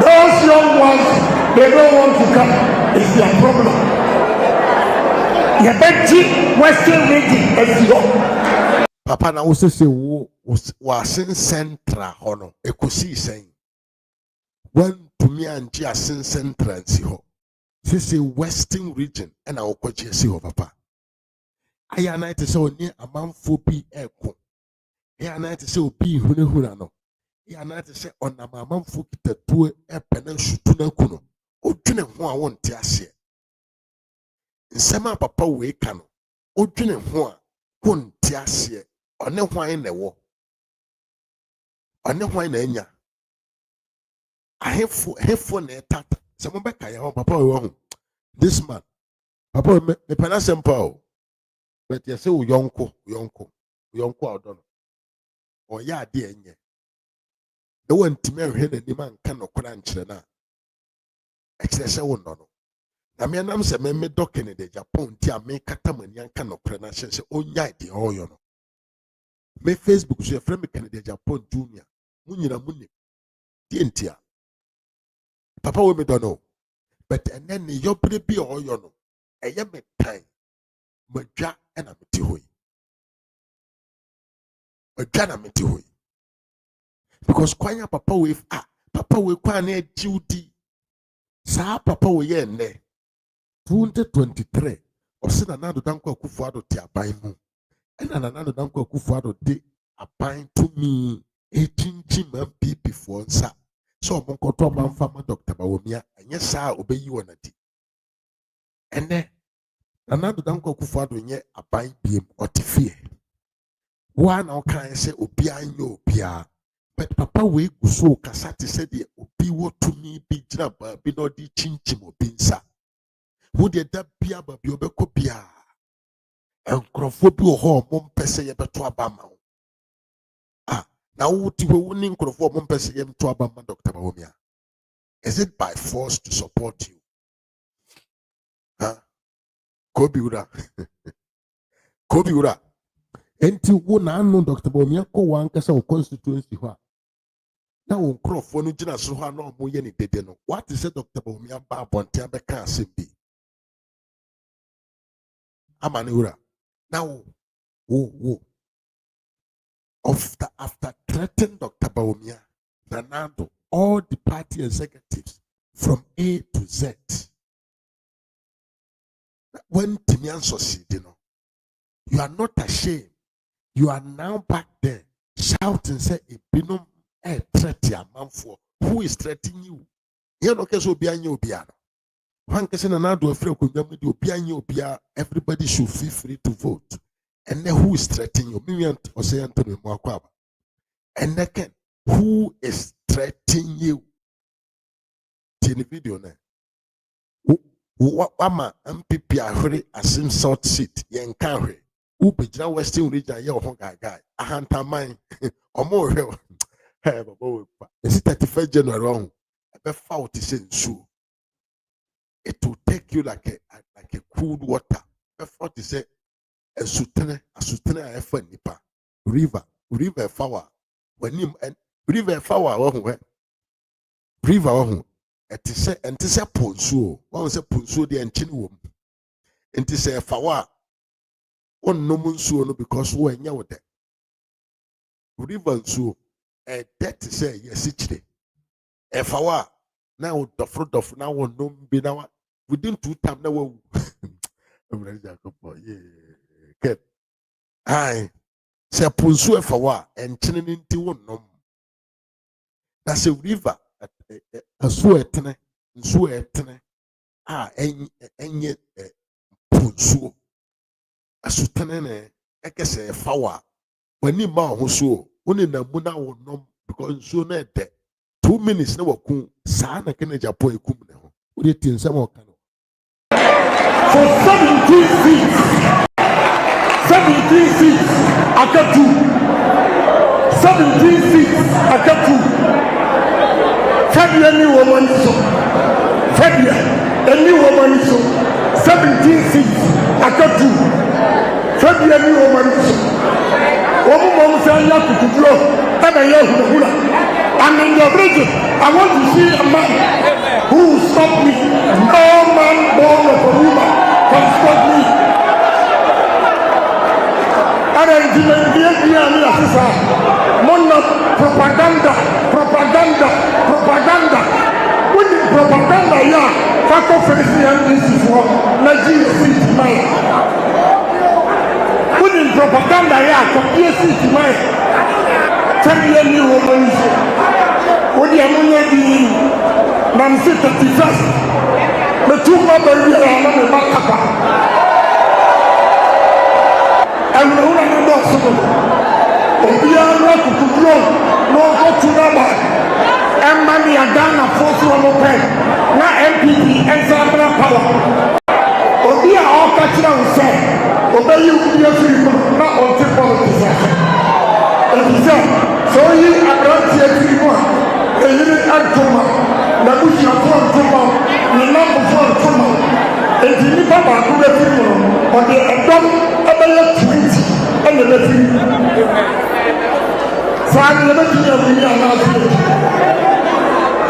Those young ones, they don't want to come. It's their problem. Yabeti Western region is your. Papa na wose se wo asen central hono ekosi sen. When to me anji asen central nsi ho. Sisi Western region and our kwachi si ho papa. Aya na ite se oni amanfo bi eko. Aya na ite se obi hunehuna no. Aya na ite se onam amanfo kitatuo epe na shutu na kuno. Odwene ho a wonte ase. Nsema papa we ka no. Odwene ho a wonte ase. One hwan na wo. One hwan na anya. Ahefo na etata. Se mo beka ya papa we ho. This man. Papa me pena sempa. But you say yonko odono. O ya ade enye. The one time hwe na nim anka no kora nkyere na. Ekire se wo no no. Na me nam se me dokene de Agyapong ti a me katamani anka no kora na hye se onya de oyo no. Me Facebook so friend me Kennedy Agyapong Junior. Munyina munni. Die ntia. Papa we me don't know. But and then your baby oyo no. Eye me time. Madwa na meti hoyi. Madwa na meti hoyi. Because kwanya papa we kwa na jiudi. Sa papa we ye nne 2023 osina nado danko Akufo-Addo ti aban mu. Ena nanado danko Akufo-Addo de aban to me echinchi man before nsa. So monkoto manfa ma Dr. Bawumia enye saa obeyi wonadi. Ene nanado danko Akufo-Addo nye aban biem otifie. One okan say obi anyo obia. But papa we guso kasati said the obi wo to me bi jina ba bi no di chinchim obi nsa. Wo de da bia ba bi obekọ bia. Enkrofo bi ho mo mpese ye beto abama. Na wo ti wo ni nkrofo mo mpese ye beto abama Dr. Bawumia. Is it by force to support you? Kobi ura. Kobi ura. Enti wo na anu Dr. Bawumia ko wan kasa wo constituency ho a. Na wo nkrofo no gina so ho na omo ye ni dede no. What is Dr. Bawumia ba bonte abeka asem bi? Amani ura. Now after threatening Dr. Bawumia, Nanado, all the party executives from A to Z. When Timian succeeded, you are not ashamed. You are now back there shouting, say, "Ibinum a threat your man for who is threatening you?" You know, because behind you, everybody should feel free to vote. And then who is threatening you? And then who is threatening you? the video na wama MPP ahwere asim south seat yenka ahwe ubejina western region ye ho gaga ahantaman omo hwe eh baba we pa esi 31 January on ebe foul to say nsuo. It will take you like a cool water ebe foul to say asutene afa nipa river flower when river flower wo ho river wo ho enti se ponsuo wo se ponsuo de enchine wo enti se flower onnom nsuo no because wo enya wo de river nsuo that say yes chire flower na wo dofro na wo nom bi na within 2 time na wo Emre Jacob yeah get ai se ponsuo flower enchine nti wo nom. That's a river a sweat enye punsuo asutene ekese fawa wani ma ho so woni na mu na wo nom because so na de 2 minutes na waku saa na kene Agyapong ekum ne ho wodi tinsam o kan for 17 seats akatu 17 seats akatu Fabia any woman so Fabia any woman so 17 seats akatu Fabia any woman so Omo mom say ya kutudro ebe ya hula I'm in your region. I want to see a man who will stop me. No man born of a woman can stop me. And then the Mona propaganda. When the propaganda ya Fako Felician this is for Nigeria City man. When the propaganda ya Korea City man. Tell me any woman. What the ammonia be Nancy 31st. The 2 members are on the back. And the woman is not so good. Obiara kukuro no go to Napo. And money are done at 4 pen. Na MPP and Zambra power. Obiara all catch down say. Obey you free not on the politics. So you are not here to one. The unit Antoma, the Bush of Toma, the number for Toma, and the Nipapa who left on the Adam about 20 and the left. So I'm never to have been announced.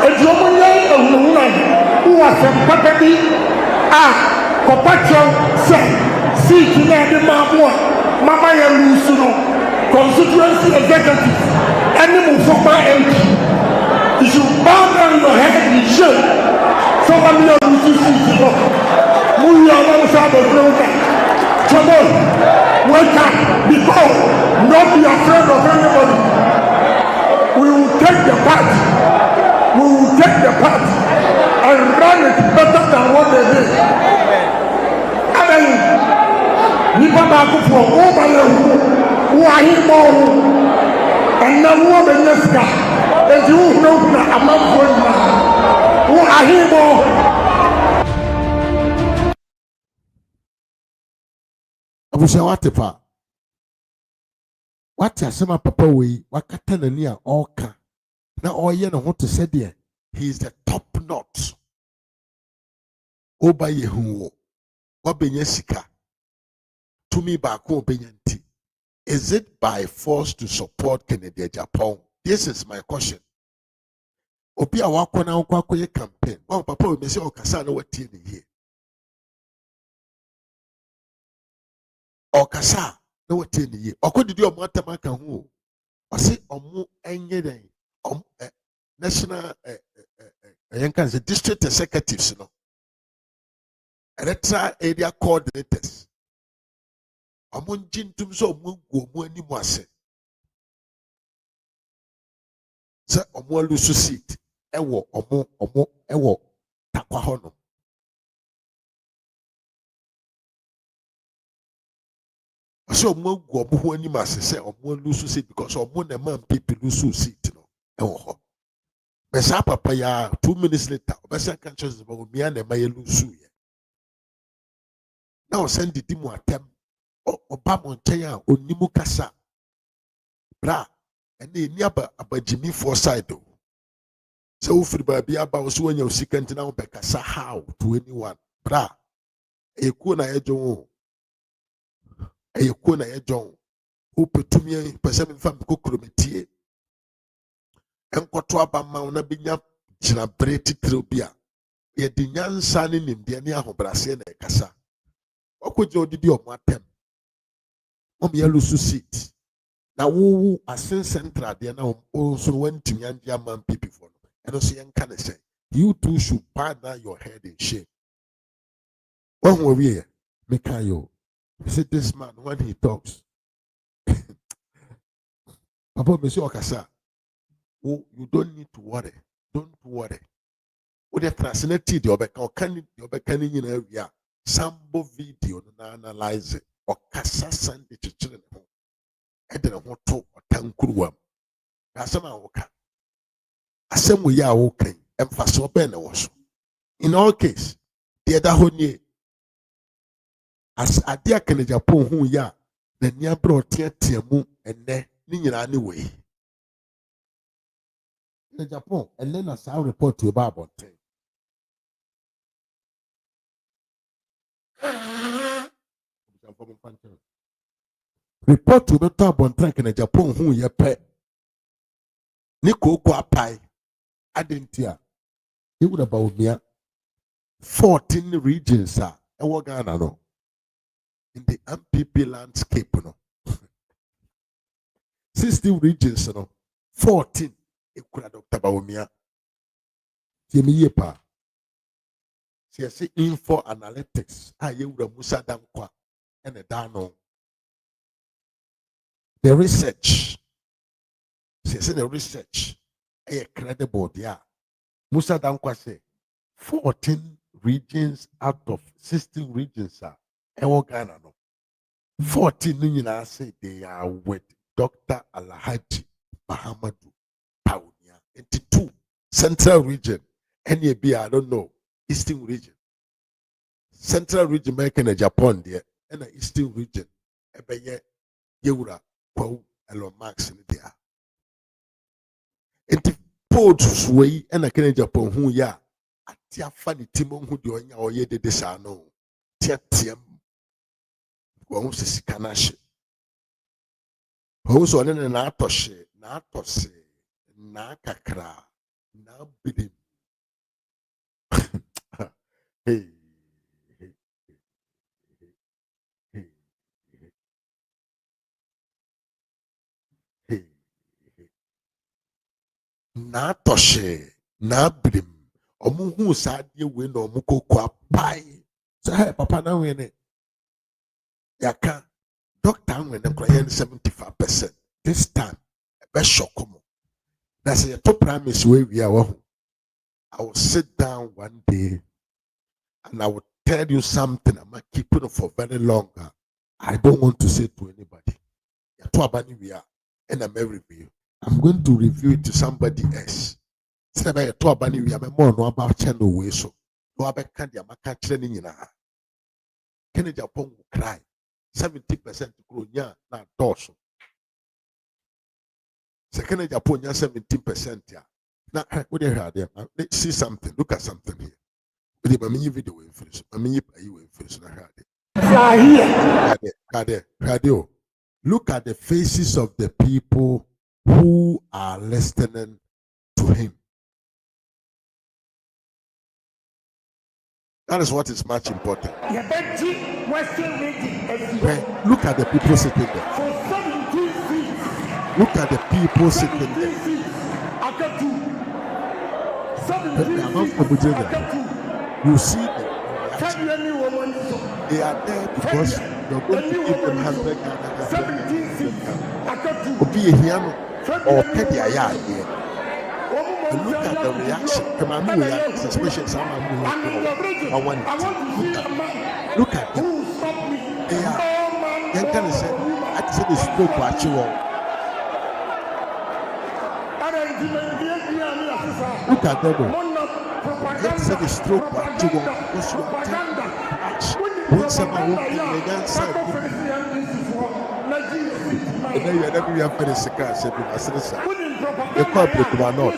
A German woman who was a property, Copacho said, see, you know the Mama Yalusuno, constituency executive, animal for my MP. You should bow down your head and shake. Somebody else will see you. Move your arms out of the road. Come on, wake up, be bold, not be afraid of anybody. We will take the part. We will take the part and run it better than what they did. And then, Nipa Baku for over who are here more, and now who are the next guy. And you know that I'm not going to who are here more. Abusa watepa wate asema papa we wakata nani a oka na oye na ho to say there he is the top notch oba yehu wabenya sika to me back obenya nti. Is it by force to support Kennedy Agyapong? This is my question. Obi a wakona ukwakoye campaign. Wa papa we mesi okasa na watie ne here. Okasa na watie ne here. Okodidi omo atamaka ho. Ose omo enye den. National yankan say district executives no. Electoral area coordinators. Omo njintum so omo gu omo animu ase. Say omo lusu seat ewo omo ewo takwa hono. So omo gu omo ho animu ase say omo lusu seat because omo na man people lusu seat no ewo ho. Besa papa ya 2 minutes later, Besa can choose about me and my lusu. Now send the demo atem. Obama Chaya onimu kasa. Bra, and the niaba abajimi for side. So for baby about so when you second now bekasa how to anyone. Bra, a kuna ejo. A kuna ejo. Upe to me, person from Kukurumitie. Enkoto abama una binya jina breti trobia. Ye di nyansa ne nimdeɛ ne ahobrɛaseɛ na ɛkasa. Ɔkɔgye odidi ɔmo atɛm. Ɔmo yɛ lusu seat. Na wo asen central deɛ na ɔmo nso wantumi angye ama mpp for no. Ɛno so yɛnka ne sɛ, you too should bow down your head in shame. When we here, Mikayo, you see this man when he talks. Papa, Monsieur Okasa, oh, you don't need to worry. Don't worry. What the translate the obekani in area sambo video na analyze it or kasa send it to children home. I didn't want to tankuruam. Asama woka. Asem we ya wokan. Emphasis open was. In all case, the other honey as adia can Agyapong who ya the near brought tiamu and ne ninyina anyway. In Agyapong, and then as I report to about 10. Report to the top on track in Agyapong who ye pet. Nico Guapai, Adentia. He would about me 14 regions are Ghana no. In the MPP landscape no. 16 regions no. 14 Ekura Dr. Baumia. Jimmy Yepa. She info analytics. You would Musa Dankwa and a Dano. The research. She said the research. Credible, yeah. Musa Dankwa say 14 regions out of 16 regions are Ghana no. 14 I say they are with Dr. Alhaji Mahamadou Paunia. 82 Central Region. NAB, I don't know. Eastern Region. Central Region making a Japan there. And the Eastern Region. Ebeye Yeura Pau Elon Max in there. And the ports way and a Canadian Japan who ya. Atia funny Timon who do or ye de desano. Tiatiam. Who says Kanashi. Who's on an Natoshe, Natose, Nakakra, Nabidim. Hey. Natoshe, Nabrim, Omuhu Sadia win or Muko Pai. So, hey, Papa, now in it. Yaka, doctor, when the client 75%. This time, best shock. That's a top premise where we are. I will sit down one day and I will tell you something. I'm keeping it for very long. I don't want to say to anybody. And I'm review. I'm going to review it to somebody else. We are more about channel way so. No about candy. I'm catching in Can Agyapong will cry 70% grow nya na dorsal. Second Agyapong 17% ya. Now what do you have there? Let's see something. Look at something here. But I mean video in first. I mean you in first. Radio. Look at the faces of the people who are listening to him. That is what is much important. Look at the people sitting there. Look at the people sitting there. You see them. They are there because you're going to give them 100 Ghana or petty here. And look at the reaction. Especially some look at them. They are. Young can say, I said they spoke what you want. Look at them. Let's say the stroke back to one because you are taking once about walking the dance side. And then you are never here for the second step. You can't break my not.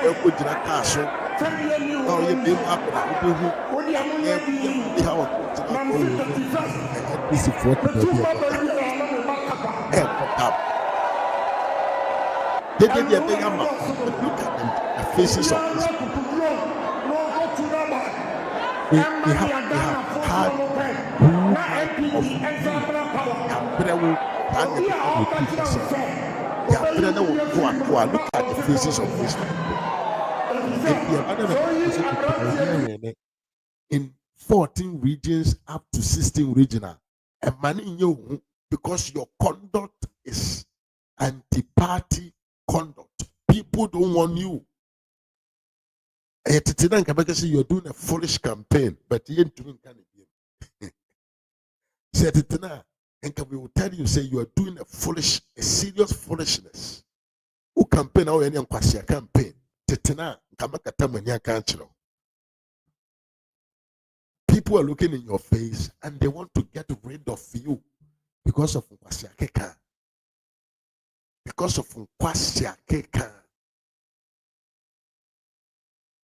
You put in a castle. Now you be up now. You how this is what the they did their big amount. Look at them, the faces of these people. We have had who look at the faces of these people. In 14 regions up to 16 regional, a man in you because your conduct is anti-party conduct. People don't want you. You're doing a foolish campaign, but you ain't doing anything. And we will tell you, say you are doing a serious foolishness. Who campaign or any campaign? People are looking in your face and they want to get rid of you because of Nkwasiakeka. Because of Nkwasiakeka.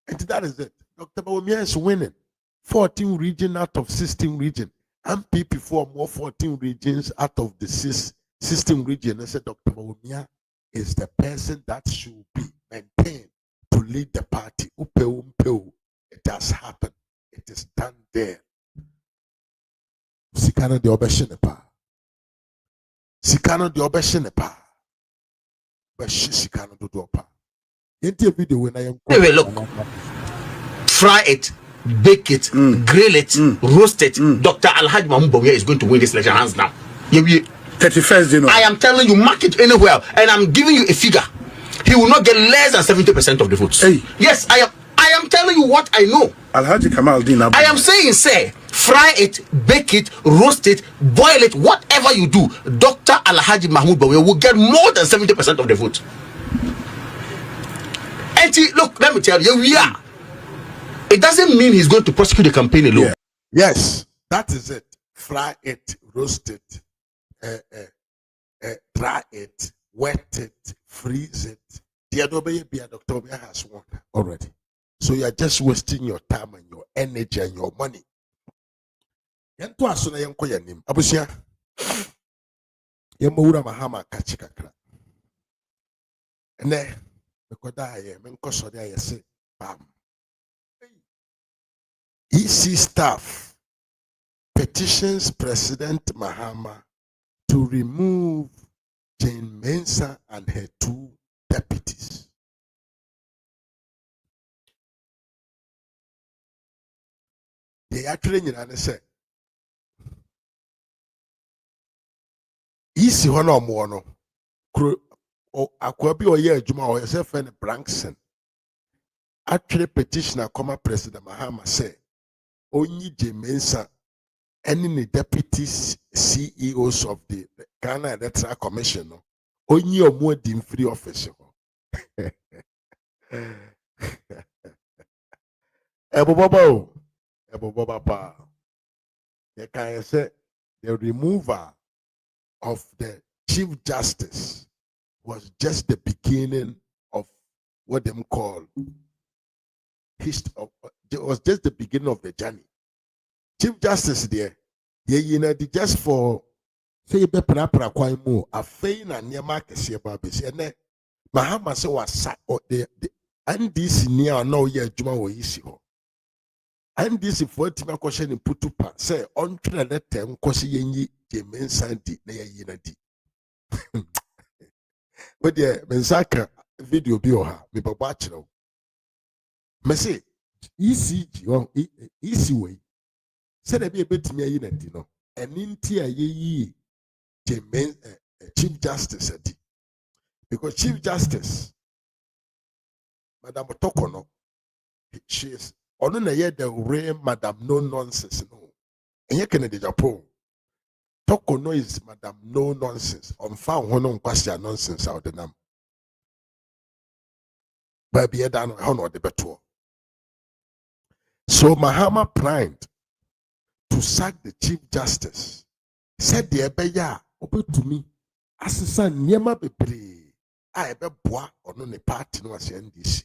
And that is it. Dr. Bawumia is winning. 14 regions out of 16 regions. MPP for more 14 regions out of the 16 regions. I said Dr. Bawumia is the person that should be maintained to lead the party. It has happened. It is done there. Sikano de obeshenepa. Sikano de obeshenepa. But she sikano do dopa. Video when I am look, fry it, bake it, grill it, roast it. Dr. Alhaji Mahmoud Bawumia is going to win this election hands down. 31st January. I am telling you, mark it anywhere, and I'm giving you a figure. He will not get less than 70% of the votes. Hey. Yes, I am telling you what I know. Alhaji Kamaldeen. I am saying, say, fry it, bake it, roast it, boil it, whatever you do, Dr. Alhaji Mahmoud Bawumia will get more than 70% of the vote. And look, let me tell you, we are. It doesn't mean he's going to prosecute the campaign alone. Yeah. Yes, that is it. Fry it, roast it, dry it, wet it, freeze it. The Dr. Bawumia has won already. So you are just wasting your time and your energy and your money. Yanto asuna yanko yanim. Abusia. Yemura mahama kachikakra. Ene mekodaye menkosode ayese bam. EC staff petitions President Mahama to remove Jane Mensah and her 2 deputies. They actually say Easy one or more no Akwabi or year Juma or yourself and Branson. Actually, petitioner, President Mahama say only Jane Mensah any deputies CEOs of the Ghana Electoral Commission only or more than free office. Ebo Baba, they can say the removal of the Chief Justice was just the beginning of what them call history. It was just the beginning of the journey. Chief Justice there, just for say be pra kwai mu afei na niema kese ba be se ne Mahama se wasa the NDC near no ye adwuma wo yisi ho. NDC for tima kwhye ne putupa say on try let them kwhye yenyi Jane Mensah di na ye yi na di. We the mensaka video bi oha me baba akiro. Me say ECG on EC way. Say there be a betimi ayi na di no. Eni nti ayi Chief Justice adi. Because Chief Justice Madam Tokono, she is ono na ye the real Madam No Nonsense no. Enye Kennedy Agyapong. Tokono is Madam No Nonsense. On found one on question nonsense out the name. baby dan no de beto. So Mahama primed to sack the Chief Justice. Said the ebeya obetumi asesa niema bebre a ebeboa ono ne party no ase NDC.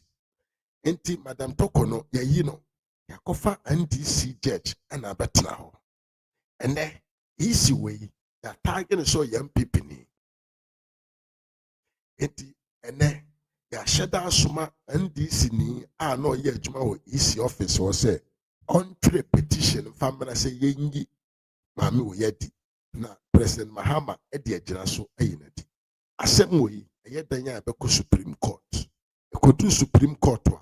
Enti Madam Toko no yayi no yakofa NDC judge ana betena ho. Ene easy way ya target so MPP ni. Enti ene ya sheda asuma NDC ni a no ye adwuma wo EC office wo say on petition family say yengi mami wo yedi na President Mahama edi agyina so ayinadi asem wo yi eye danya abeko Supreme Court ekotu Supreme Court wa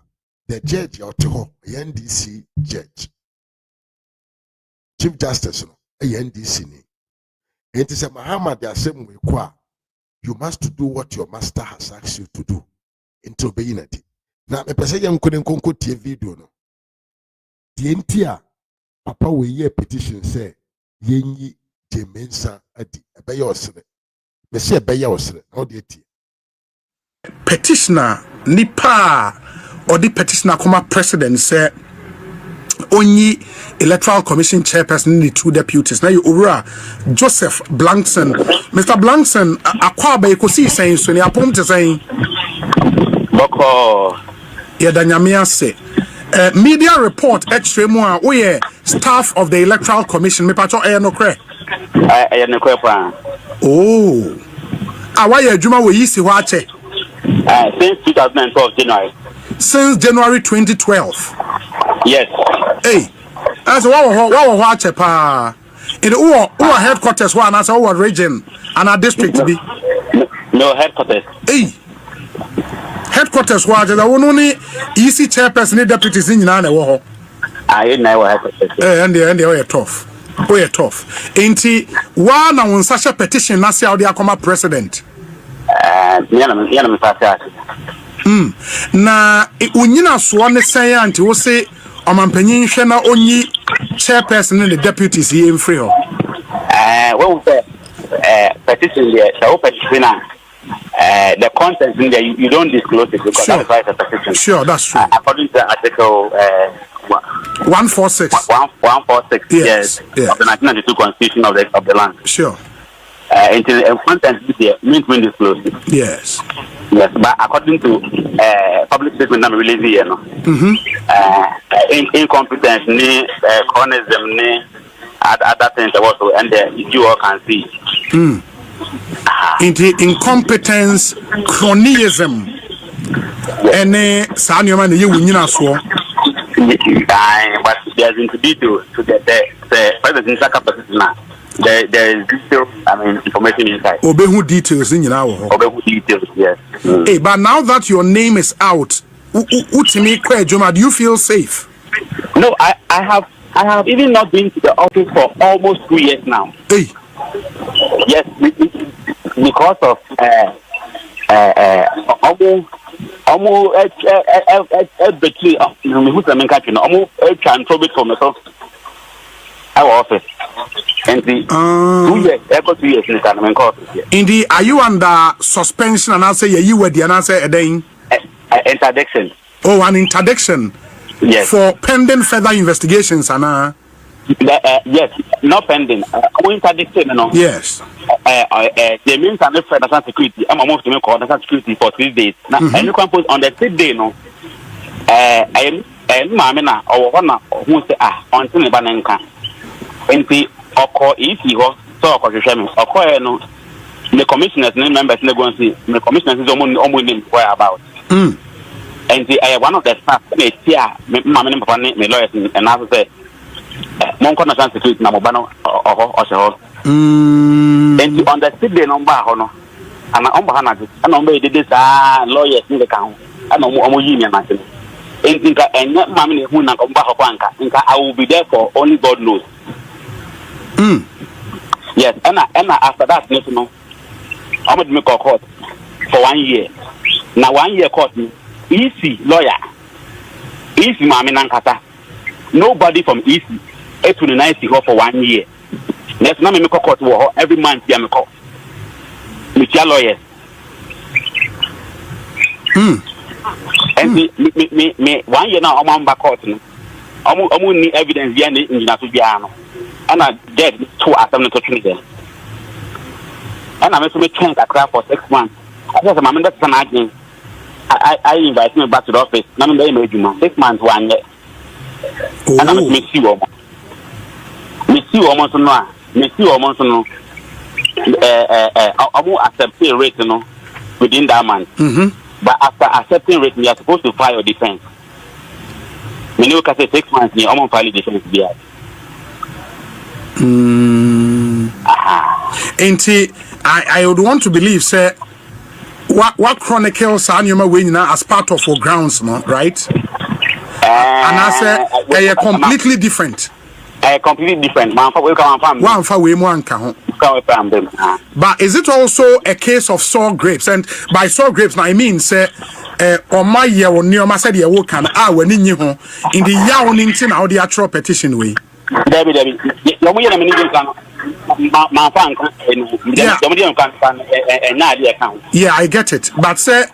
the judge ya oteho NDC judge Chief Justice no NDC ni enti say Mahama de asem wo kwa you must do what your master has asked you to do into obeyinadi na me pese ye nkonko tie video no the entire papa we ye petition say yenyi jemensa adi ebeye osere me say ebeye osere how dey tie petitioner nipa or the petitioner come president say only electoral commission chairperson need 2 deputies now you over Joseph Blankson. Mr. Blankson akwa ba ikosi saying so ni apom te saying boko ya danyamia say media report extra mo we staff of the electoral commission me pacho no kre no kre pa oh awaya adwuma we yisi ho ache since 2012 January. Since January 2012. Yes. Hey, as what ache pa in the headquarters one as our region and our district be no headquarters. Hey, headquarters was the one only EC chairperson deputies in na wo ho I know headquarters. And they are tough. We are tough. Ain't one on such a petition na say the akoma president. Na unyina so ne say anti wo say omampanyin hwe na onyi chairperson and the deputies here in free ho. When we say petition there, the petition the content in there you don't disclose it because sure. That's a petition. Sure, that's true. According to Article 146. 146. Yes. Of the 1992 Constitution of the land. Sure. Until content there means when disclosed. Yes. Yes, but according to public statement I'm releasing here, no. Incompetence, chronism, other things also, and you all can see. Into incompetence, cronyism, and Sanyama, you win so. But there's into detail to the president now. There is detail, information inside. Obehu details in your Obehu details, yes. Hey, but now that your name is out, do you feel safe? No, I have even not been to the office for almost 2 years now. Hey. Yes, because of almost our office. And the 2 years, echo 2 years in the court. Indeed, are you under suspension and I say you were the answer again? Interdiction. Oh, an interdiction. Yes. For pending further investigations, Anna. Yes, not pending. Interdiction, no. Yes. They means I'm national security. I'm almost to make national security for 3 days. Now, and you can put on the 3rd day, no. Mamma or one who say until the bananka. And the or easy ho so or no the commissioners name members they go and see the commissioners is almost name where about. And the one of the staff they here mamma name papa me lawyers and I say mon national security na mobano or and on the 3rd day number no and on bahana and on be this lawyers in the count and on union national. And mammy who na I will be there for only God knows. Yes, and after that, you know, I'm going to make a court for 1 year. Now 1 year court, easy lawyer, easy mammy nankata. Nobody from easy 8 to 90 for 1 year. Let's not make a court every month. I'm a court with your lawyers. And me 1 year now I'm back court no. Omu ni evidence behind the engineer to be ano. And I dead 2 assembly to treat them. And I made me change a crap for 6 months. I said, my member can I invite me back to the office. Now I'm going to 6 months 1 year. And I'm me see almost no. Me see almost no. I will accept a rate no within that month. But after accepting rate, we are supposed to file a defense. Me know say 6 months me I'm file defense be. I would want to believe say what chronicles are you as part of our grounds, no, right? And I say completely different. Completely different. But is it also a case of sour grapes? And by sour grapes, now I mean say on my year or near my said you can when in the yawn in how the actual petition way. Yeah, I get it. But say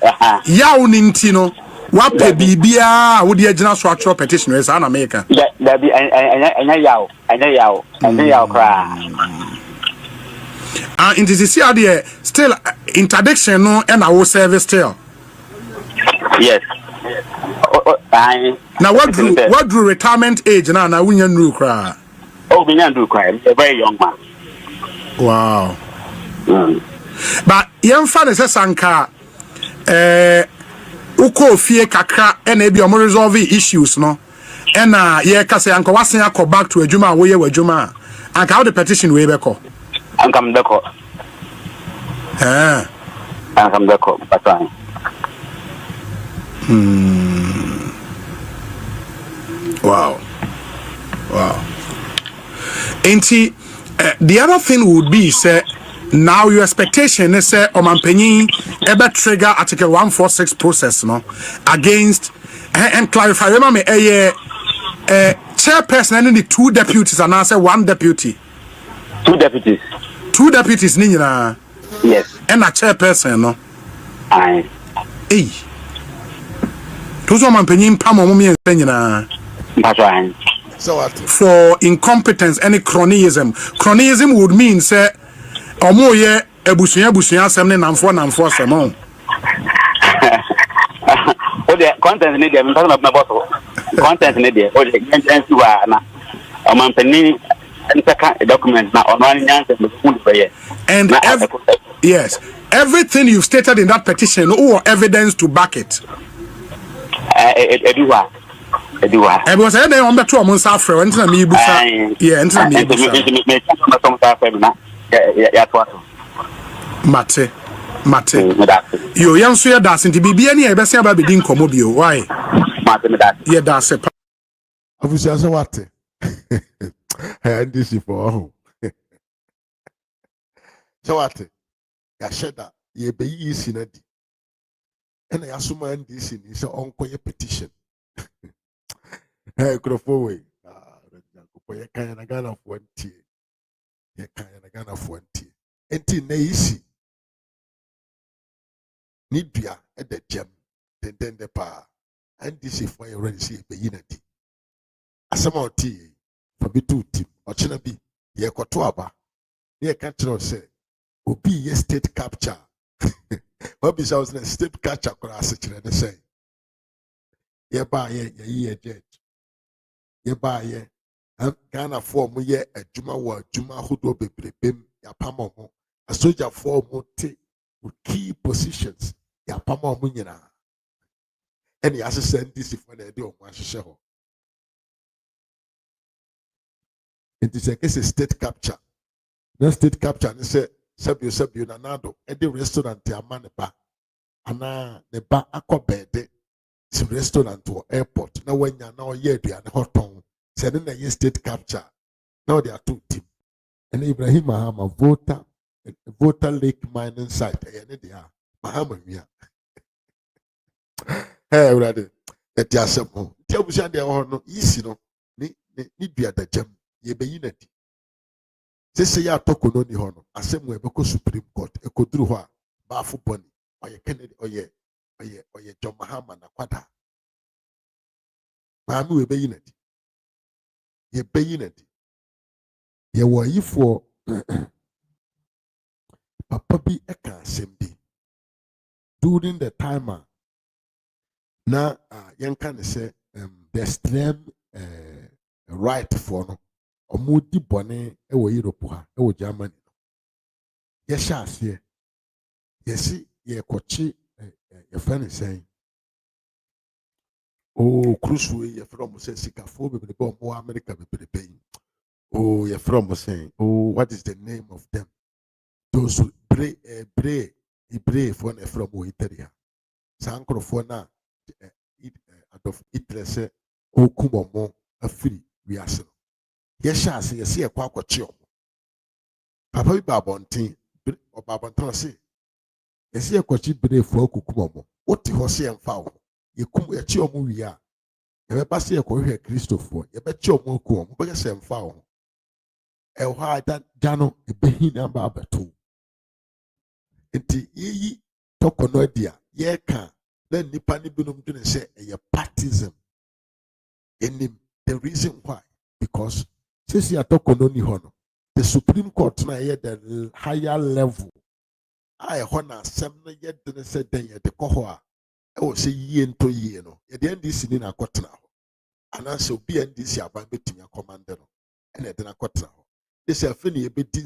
yawn in Tino. What pe bibia would the general structural petition is an American? There be in this year, still interdiction no and our service still. Yes. Now what drew retirement age now we can do cry? Oh, we can do cry. A very young man. Wow. But young father says Sanka uko fie kakra and ebi omo resolve issues no and ye ka say anka wasen akọ back to adwuma wo ye wadwuma anka how the petition we be call anka mdeko anka mdeko patran wow enti the other thing would be say now your expectation is say Omanpenyin ebe trigger article 146 process no against and clarify remember me chairperson and the 2 deputies and I say 1 deputy 2 deputies ni nyina yes and a chairperson no aye to so Omanpenyin pam mo me nyina patran so what for incompetence any cronyism would mean say omo ye ebusuya asem ne namfo asem on o de content ne de me person na boss content ne de o de agency wa na o man pani ntaka document na ono nyanse me full be and yes everything you've stated in that petition or evidence to back it eduwa because I don't want to am safre when na me busa entina me busa mate yo yanso ya das nti bibia ne e be se aba bedin komo bio why mate me that yeah that's it official so what and this for home so what ya sheda ye be yi sinadi ena ya suma ndc ni se onko ye petition hey krofo we ko ye kan na Ghana for ntie ye kan na Ghana for ntie enti na yisi ni dua e de jam den de pa ndc for ye ready see be yinadi asama oti for bi tu tim ochina bi ye koto aba ye kan tro say obi ye state capture obi shows na state capture kora asechire ne say ye ba ye judge ye ba ye Ghana for mu ye adwuma wo adwuma hodo bebrebem ya pamo mo a soldier for mu te key positions ya pamo mo nyina and ya send this for the day o mo ahye ho it is a case of state capture no state capture and say sabio na nado e the restaurant ya man ba ana ne ba akobede si restaurant or airport na wanya na oye aduane hoton said in the state capture now they are 2 team and Ibrahim Mahama voter lake mining site and they are Mahama wia hey brother that ya semo tia busia de ho no easy no ni dua da jam ye be yinadi sese ya toko no ni ho no asemu e be ko supreme court e ko duru ho a ba fu boni oye Kennedy oye oye John Mahama na kwada maame we beyi nadi ye beyi nadi ye wo yifo papa bi eka asɛm bi during the time na yɛnka ne sɛ the extreme right for no ɔmo di bɔne ɛwɔ Europe ha ɛwɔ Germany no yɛhyɛ aseɛ yɛsi yɛkɔkye yɛfrɛ ne sɛn kurusuo yi yɛfrɛ ɔmo sɛ sikafoɔ bebrebe ɔmo wɔ America bebrebe yi yɛfrɛ ɔmo sɛn what is the name of them those Hebreefoɔ na yɛfrɛ ɔmo wɔ Italy ha saa nkorɔfoɔ na Adolf Hitler sɛ ɔkum ɔmo afiri wiase no yɛhyɛ ase yɛsi yɛkɔ akɔkye ɔmo papa bi ba abɔnten ɔba abɔnten ɔse yɛsi yɛkɔkye Hebreefoɔ akukum ɔmo wote hɔ sɛ yɛmfa wo yɛkum yɛkye ɔmo wie a yɛbɛba sɛ yɛkɔhwɛ Kristofoɔ yɛbɛkye ɔmo aku ɔmo bɛyɛ sɛ yɛmfa wo ɛwɔ hɔ a gya no ebehi namba abɛto nti yɛyi tɔkɔ no adi a yɛreka na nipa no binom dwene sɛ ɛyɛ partism enim the reason why because sisi atɔkɔ no ni hɔ no the Supreme Court na ɛyɛ the higher level a ɛhɔ na asɛm no yɛ dene sɛ den yɛde kɔ hɔ a ɛwɔ sɛ yie ntɔ yie no yɛde NDC ni na akɔtena hɔ anaasɛ obi NDC aban bɛtumi akɔmande no ɛna yɛde no akɔtena hɔ ɛsɛ afei na yɛbɛdi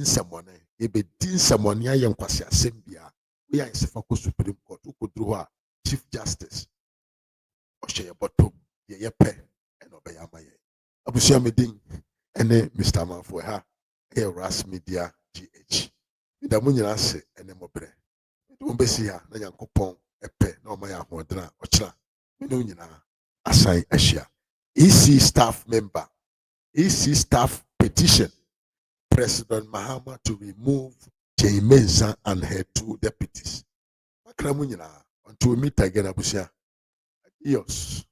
nsɛmmɔne ayɛ nkwasi asɛm bia woyɛ ayɛsɛfa kɔ Supreme Court wokɔduru hɔ a Chief Justice ɔhyɛ yɛ bɔtɔ yɛyɛ pɛ ɛna ɔbɛyɛ ama yɛn abusua me din ɛne Mr. Amanfoɔ ha ɛyɛ Ras Media GH meda mo nyinaa ase ɛne mo berɛ mede mo bɛsi ha na Nyankopɔn ɛpɛ na ɔma yɛ ahoɔden a ɔkyena mene wo nyinaa asan ahyia EC staff petition President Mahama to remove Jane Mensah and her 2 deputies. Makra mo nyinaa until we meet again abusua. Adios.